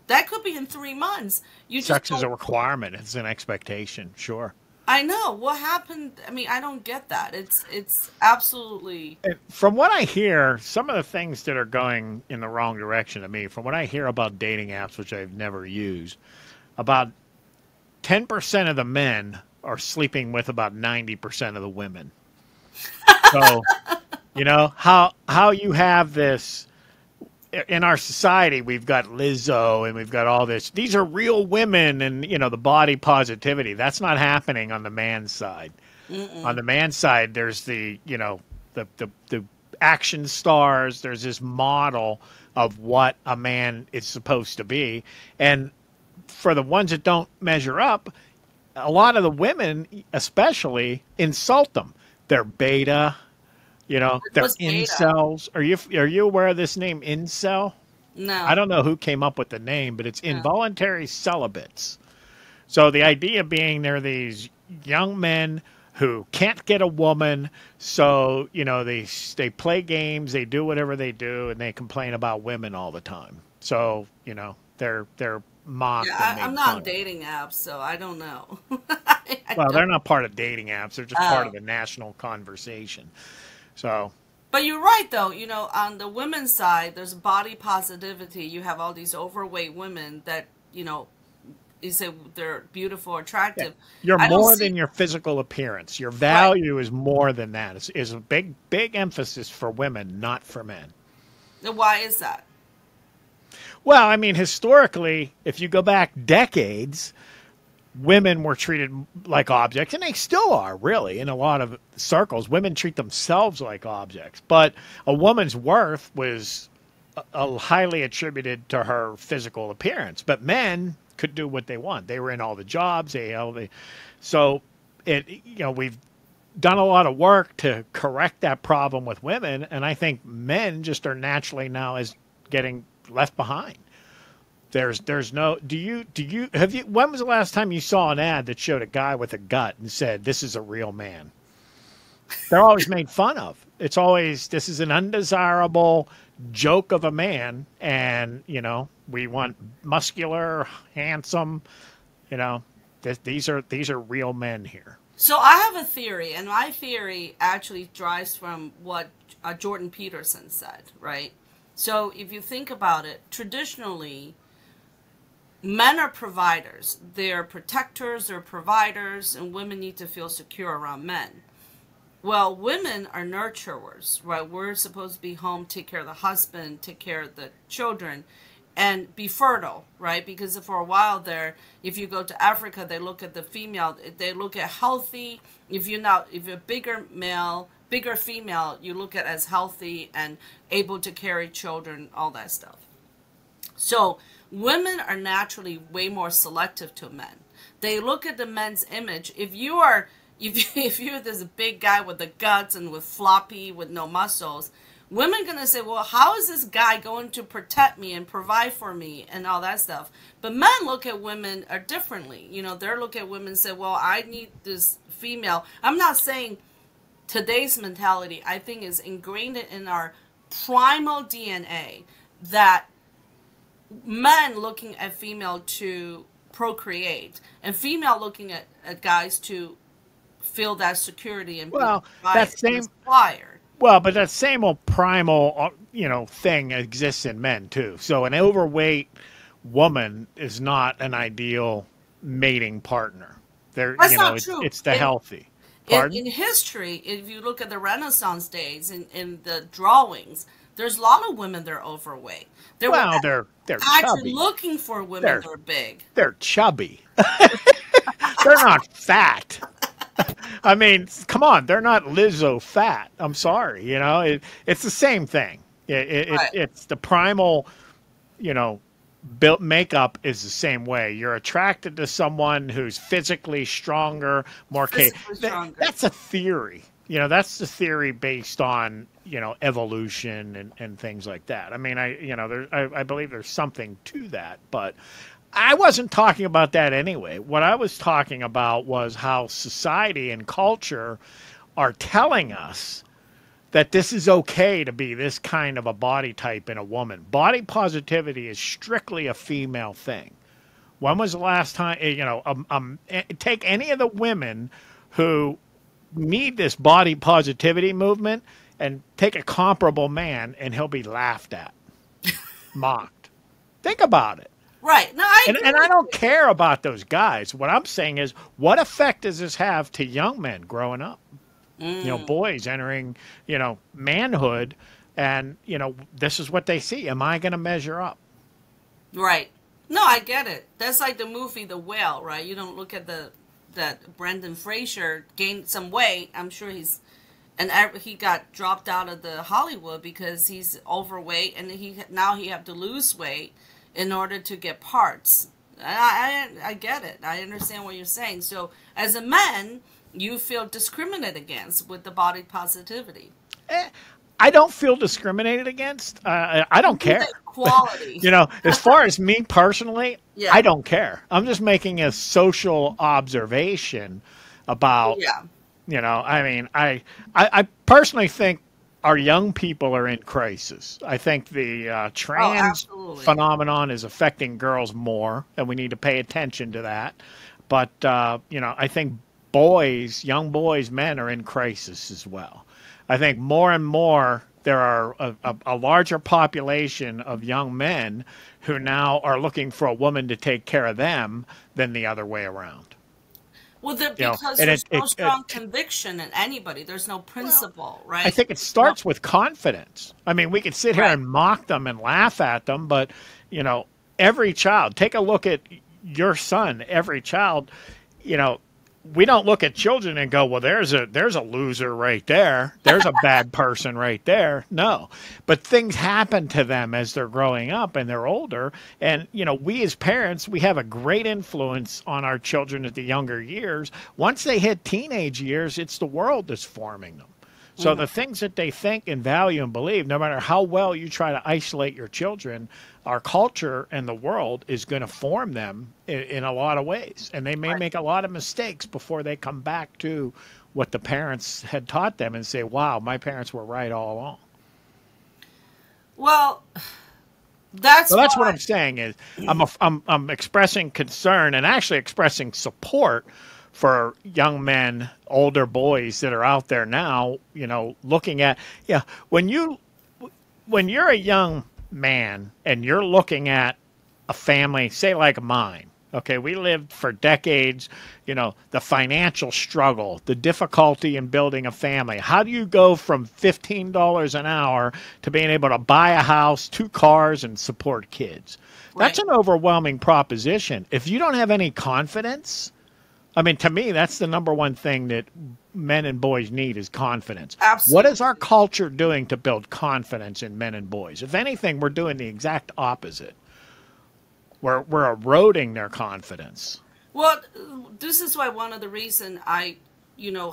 that could be in 3 months. You just Sex is a don't. requirement. It's an expectation. Sure. I know what happened. I mean, I don't get that. It's absolutely. And from what I hear, some of the things that are going in the wrong direction to me, from what I hear about dating apps, which I've never used, about 10% of the men are sleeping with about 90% of the women. So, how you have this in our society. We've got Lizzo and we've got all this. These are real women, and the body positivity. That's not happening on the man's side. Mm-mm. On the man's side, there's the action stars. There's this model of what a man is supposed to be, and for the ones that don't measure up, a lot of the women, especially, insult them. They're beta. They're What's beta? incels. Are you aware of this name, incel? No. I don't know who came up with the name, but it's No. involuntary celibates. So the idea being they're these young men who can't get a woman, so they play games, they do whatever they do, and they complain about women all the time. So they're mocked. Yeah, And I'm made not fun on of. dating apps, so I don't know. I Well, don't. they're not part of dating apps. They're just part Oh. of the national conversation. So, But you're right, though. On the women's side, there's body positivity. You have all these overweight women that you say they're beautiful, yeah, attractive. you're I don't more see. than your physical appearance. Your Right. value is more than that. It's a big emphasis for women, not for men. Then why is that? Well, I mean, historically, if you go back decades, women were treated like objects, and they still are, really, in a lot of circles. Women treat themselves like objects, but a woman's worth was highly attributed to her physical appearance. But men could do what they want. They were in all the jobs. They held the, so we've done a lot of work to correct that problem with women, and I think men just are naturally now as getting left behind. There's no. Do you have you? When was the last time you saw an ad that showed a guy with a gut and said, "This is a real man"? They're always made fun of. It's always, this is an undesirable joke of a man, and we want muscular, handsome. These are real men here. So I have a theory, and my theory actually derives from what Jordan Peterson said, right? So if you think about it, traditionally, men are providers. They're protectors, they're providers, and women need to feel secure around men. Well, women are nurturers, right? We're supposed to be home, take care of the husband, take care of the children, and be fertile, right? Because for a while there, if you go to Africa, they look at the female, they look at healthy. If you're a bigger male, bigger female, you look at as healthy and able to carry children, all that stuff. So women are naturally way more selective to men. They look at the men's image. If you're this big guy with the guts and with floppy, with no muscles, women gonna say, well, how is this guy going to protect me and provide for me and all that stuff? But men look at women differently. They look at women and say, well, I need this female. I'm not saying today's mentality, I think, is ingrained in our primal DNA that men looking at female to procreate and female looking at guys to feel that security and Well, be that same inspired. well, but that same old primal thing exists in men too. So an overweight woman is not an ideal mating partner. There, That's not true. it's the healthy. Pardon? In history, if you look at the Renaissance days in the drawings, there's a lot of women that are overweight. They were Well, they're actually chubby. looking for women They're that are big. they're chubby. They're not fat. I mean, come on, they're not Lizzo fat. I'm sorry, it's the same thing. Right. It's the primal, built makeup is the same way. You're attracted to someone who's physically stronger, more capable. Physically stronger. That's a theory. That's the theory based on evolution and things like that. I mean, I believe there's something to that, but I wasn't talking about that anyway. What I was talking about was how society and culture are telling us that this is okay to be this kind of a body type in a woman. Body positivity is strictly a female thing. When was the last time, take any of the women who need this body positivity movement and take a comparable man and he'll be laughed at, mocked. Think about it. Right. No, I agree And I with don't you. care about those guys. What I'm saying is, what effect does this have to young men growing up? Boys entering, manhood, and, this is what they see. Am I going to measure up? Right. No, I get it. That's like the movie The Whale, right? You don't look at that Brendan Fraser gained some weight. I'm sure he got dropped out of the Hollywood because he's overweight, and now he have to lose weight in order to get parts. I get it. I understand what you're saying. So as a man, you feel discriminated against with the body positivity. I don't feel discriminated against. I don't care. Equality. As far as me personally, Yeah. I don't care. I'm just making a social observation about, Yeah. I mean, I personally think our young people are in crisis. I think the trans absolutely. phenomenon is affecting girls more, and we need to pay attention to that. But, I think young boys, men are in crisis as well. I think more and more there are a larger population of young men who now are looking for a woman to take care of them than the other way around. Well, because and there's no strong conviction in anybody. There's no principle, right? I think it starts with confidence. I mean, we could sit here Right. and mock them and laugh at them, but, every child, take a look at your son, every child, we don't look at children and go, well, there's a loser right there. There's a bad person right there. No. But things happen to them as they're growing up and they're older. And, we as parents, we have a great influence on our children at the younger years. Once they hit teenage years, it's the world that's forming them. So the things that they think and value and believe, no matter how well you try to isolate your children, our culture and the world is going to form them in a lot of ways. And they may make a lot of mistakes before they come back to what the parents had taught them and say, wow, my parents were right all along. Well, that's what I'm saying is I'm expressing concern and actually expressing support for young men, older boys that are out there now, looking at, when you're a young man and you're looking at a family, say like mine, okay, we lived for decades, the financial struggle, the difficulty in building a family. How do you go from $15 an hour to being able to buy a house, 2 cars, and support kids? Right. That's an overwhelming proposition. If you don't have any confidence, I mean, to me, that's the number one thing that men and boys need is confidence. Absolutely. What is our culture doing to build confidence in men and boys? If anything, we're doing the exact opposite. We're eroding their confidence. Well, this is why one of the reason I,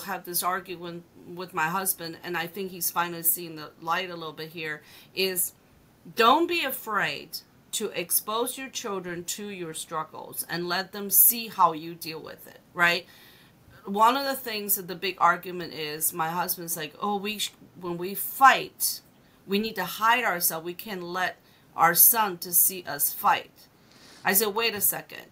have this argument with my husband, and I think he's finally seeing the light a little bit here, is don't be afraid to expose your children to your struggles and let them see how you deal with it, right? One of the things that the big argument is, my husband's like, oh, when we fight, we need to hide ourselves. We can't let our son to see us fight. I said, wait a second.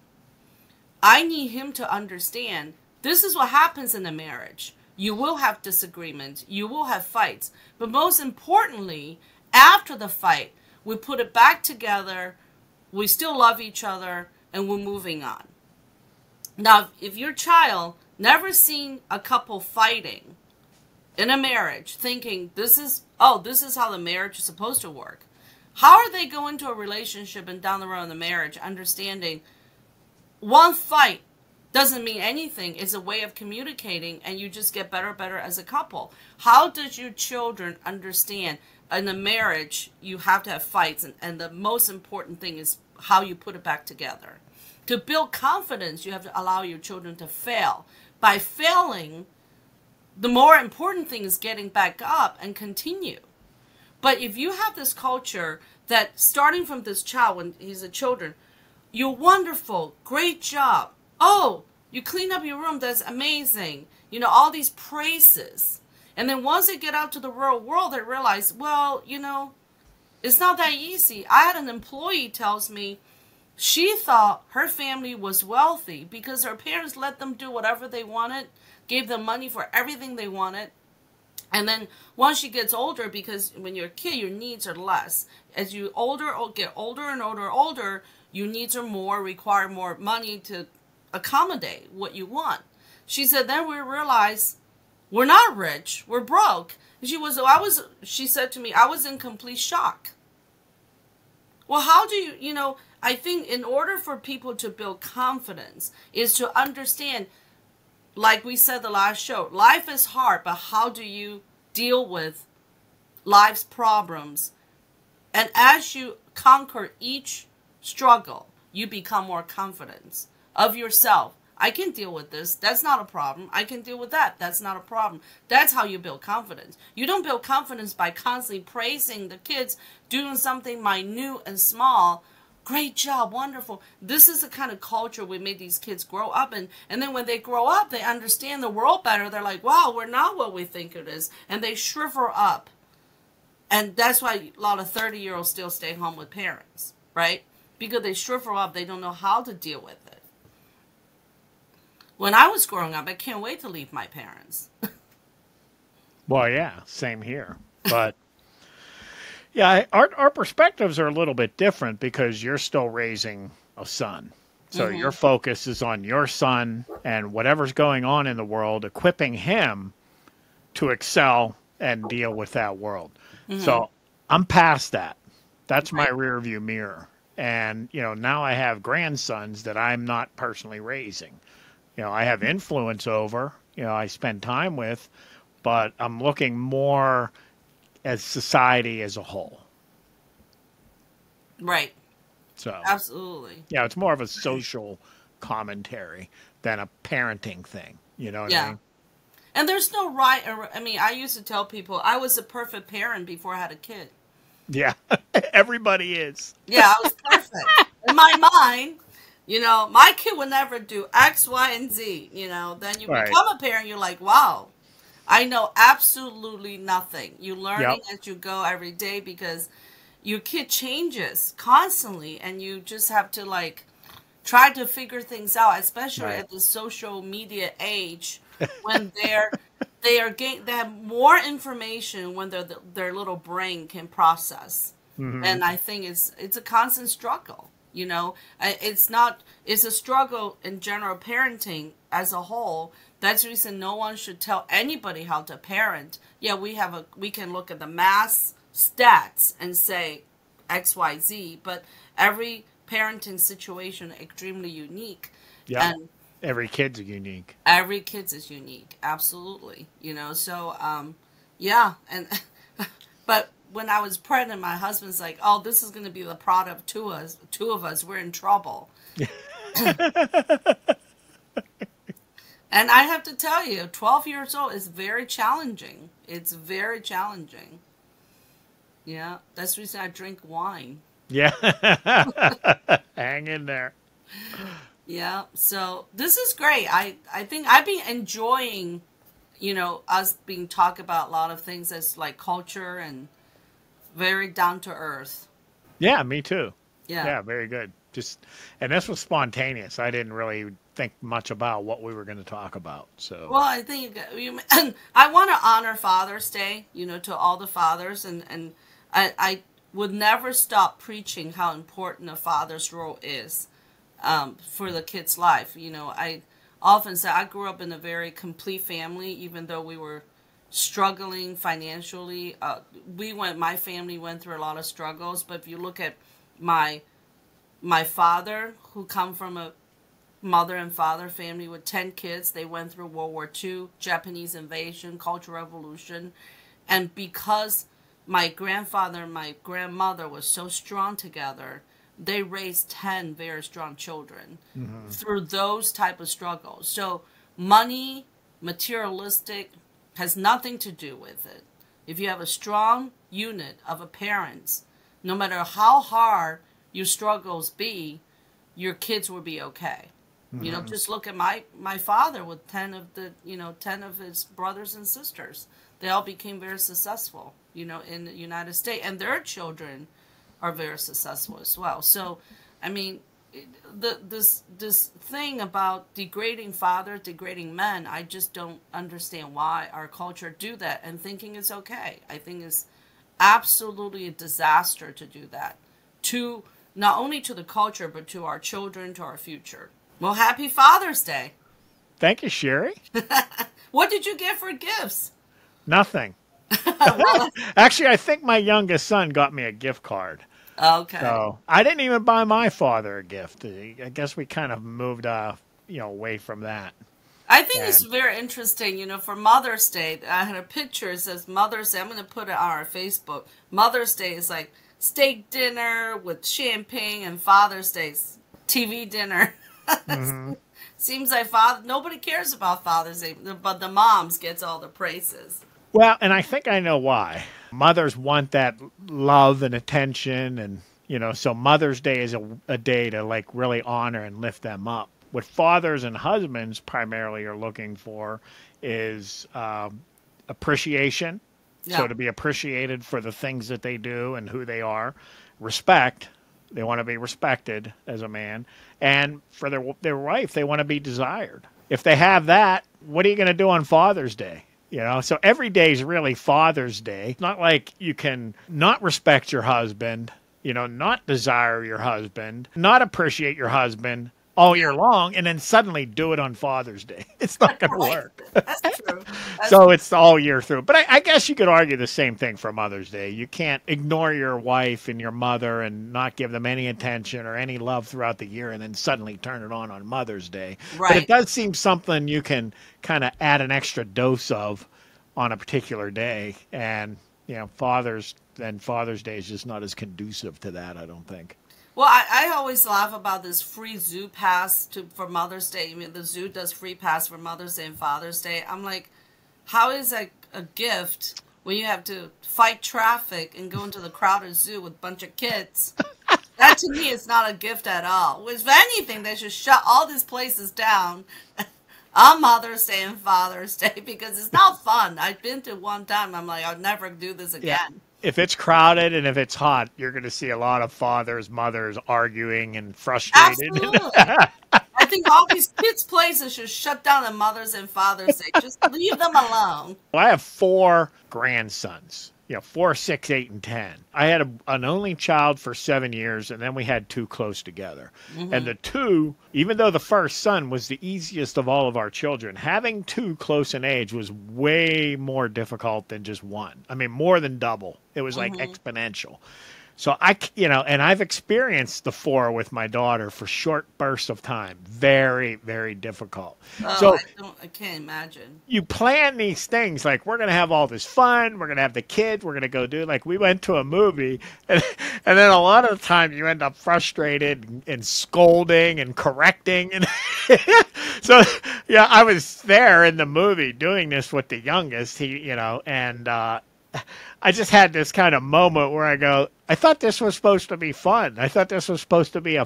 I need him to understand this is what happens in a marriage. You will have disagreements. You will have fights. But most importantly, after the fight, we put it back together, we still love each other, and we're moving on. Now, if your child never seen a couple fighting in a marriage thinking this is how the marriage is supposed to work. How are they going to a relationship and down the road in the marriage understanding one fight doesn't mean anything? It's a way of communicating, and you just get better and better as a couple. How does your children understand in a marriage you have to have fights, and the most important thing is how you put it back together? To build confidence, you have to allow your children to fail. By failing, the more important thing is getting back up and continue. But if you have this culture that starting from this child when he's a children, you're wonderful, great job. Oh, you clean up your room, that's amazing. You know, all these praises. And then once they get out to the real world, they realize, well, you know, it's not that easy. I had an employee tells me she thought her family was wealthy because her parents let them do whatever they wanted, gave them money for everything they wanted. And then once she gets older, because when you're a kid, your needs are less. As you get older and older, your needs are more, require more money to accommodate what you want. She said, then we realized we're not rich, we're broke. And she said to me, I was in complete shock. Well, how do you, I think in order for people to build confidence is to understand, like we said the last show, life is hard, but how do you deal with life's problems? And as you conquer each struggle, you become more confident of yourself. I can deal with this. That's not a problem. I can deal with that. That's not a problem. That's how you build confidence. You don't build confidence by constantly praising the kids, doing something minute and small. Great job, wonderful. This is the kind of culture we made these kids grow up in. And then when they grow up, they understand the world better. They're like, wow, we're not what we think it is. And they shrivel up. And that's why a lot of 30-year-olds still stay home with parents, right? Because they shrivel up. They don't know how to deal with it. When I was growing up, I can't wait to leave my parents. Well, yeah, same here. But yeah, our perspectives are a little bit different because you're still raising a son. So your focus is on your son and whatever's going on in the world, equipping him to excel and deal with that world. So I'm past that. That's my rear view mirror. And, now I have grandsons that I'm not personally raising. I have influence over, I spend time with, but I'm looking more as society as a whole. Right. So absolutely. Yeah, it's more of a social commentary than a parenting thing. You know what I mean? And there's no right or, I used to tell people I was a perfect parent before I had a kid. Yeah, everybody is. Yeah, I was perfect. In my mind, my kid would never do X, Y, and Z. Then you become a parent, you're like, wow, I know absolutely nothing. You're learning as you go every day because your kid changes constantly, and you just have to try to figure things out, especially at the social media age when they have more information when their little brain can process. And I think it's a constant struggle. It's a struggle in general parenting as a whole. That's the reason no one should tell anybody how to parent. Yeah, we can look at the mass stats and say X, Y, Z, but every parenting situation is extremely unique. Yeah. And every kid's unique. Every kid's is unique. Absolutely. So, and, but when I was pregnant, my husband's like, oh, this is going to be the product of two of us. We're in trouble. And I have to tell you, 12 years old is very challenging. It's very challenging. Yeah, that's the reason I drink wine. Yeah. Hang in there. Yeah, so this is great. I think I've been enjoying, us being talk about a lot of things that's like culture and very down to earth. Yeah, me too. Yeah, very good. And this was spontaneous. I didn't really think much about what we were going to talk about. So well, I think I want to honor Father's Day, to all the fathers, and I would never stop preaching how important a father's role is for the kid's life. often say I grew up in a very complete family, even though we were struggling financially. My family went through a lot of struggles, but if you look at my father, who come from a mother and father family with 10 kids, they went through World War II, Japanese invasion, Cultural Revolution, and because my grandfather and my grandmother were so strong together, they raised 10 very strong children through those type of struggles. So money, materialistic, has nothing to do with it. If you have a strong unit of a parents, no matter how hard your struggles be, your kids will be okay. You know, just look at my father with 10 of his brothers and sisters. They all became very successful, you know, in the United States, and their children are very successful as well. So, I mean, this thing about degrading fathers, degrading men, I just don't understand why our culture do that and thinking it's okay. I think it's absolutely a disaster to do that, to not only to the culture, but to our children, to our future. Well, happy Father's Day. Thank you, Sherry. What did you get for gifts? Nothing. Actually, I think my youngest son got me a gift card. Okay. So I didn't even buy my father a gift. I guess we kind of moved, away from that. I think it's very interesting, you know, for Mother's Day. I had a picture. It says Mother's Day. I'm going to put it on our Facebook. Mother's Day is like steak dinner with champagne, and Father's Day's TV dinner. Seems like nobody cares about Father's Day, but the moms gets all the praises. Well, and I think I know why. Mothers want that love and attention, and, you know, so Mother's Day is a day to, like, really honor and lift them up. What fathers and husbands primarily are looking for is appreciation. Yeah. So to be appreciated for the things that they do and who they are. Respect. They want to be respected as a man. And for their wife, they want to be desired. If they have that, what are you going to do on Father's Day? You know, so every day is really Father's Day. It's not like you can not respect your husband, you know, not desire your husband, not appreciate your husband all year long, and then suddenly do it on Father's Day. It's not going to work. That's true. So it's all year through. But I guess you could argue the same thing for Mother's Day. You can't ignore your wife and your mother and not give them any attention or any love throughout the year and then suddenly turn it on Mother's Day. Right. But it does seem something you can kind of add an extra dose of on a particular day. And, you know, Father's Day is just not as conducive to that, I don't think. Well, I always laugh about this free zoo pass for Mother's Day. I mean, the zoo does free pass for Mother's Day and Father's Day. I'm like, how is that a gift when you have to fight traffic and go into the crowded zoo with a bunch of kids? That to me is not a gift at all. If anything, they should shut all these places down on Mother's Day and Father's Day because it's not fun. I've been to one time. I'm like, I'll never do this again. Yeah. If it's crowded and if it's hot, you're going to see a lot of fathers, mothers arguing and frustrated. Absolutely. I think all these kids' places should shut down on Mother's and Father's Day. Just leave them alone. Well, I have 4 grandsons. 4, 6, 8, and 10. I had an only child for 7 years, and then we had 2 close together. And the 2, even though the first son was the easiest of all of our children, having 2 close in age was way more difficult than just 1. I mean, more than double. It was like exponential. So and I've experienced the 4 with my daughter for short bursts of time. Very, very difficult. Oh, so I can't imagine. You plan these things like we're going to have all this fun. We're going to have the kids. We're going to go do like we went to a movie, and then a lot of the time you end up frustrated and scolding and correcting, and so yeah, I was there in the movie doing this with the youngest. I just had this kind of moment where I go, I thought this was supposed to be fun. I thought this was supposed to be a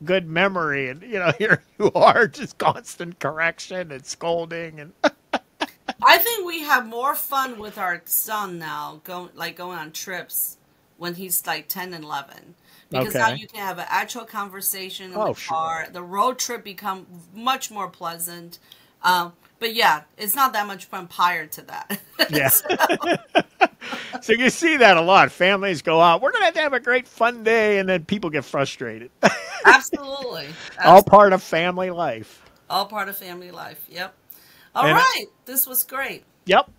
good memory. And, here you are, just constant correction and scolding. And I think we have more fun with our son now, going on trips when he's like 10 and 11. Because now you can have an actual conversation in the car. Sure. The road trip become much more pleasant. But yeah, it's not that much fun prior to that. Yeah. So you see that a lot. Families go out, we're going to have a great fun day, and then people get frustrated. Absolutely. All part of family life. All part of family life. Yep. All And right. This was great. yep.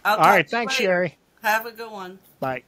I'll All talk right. to you Thanks, later. Sherry. Have a good one. Bye.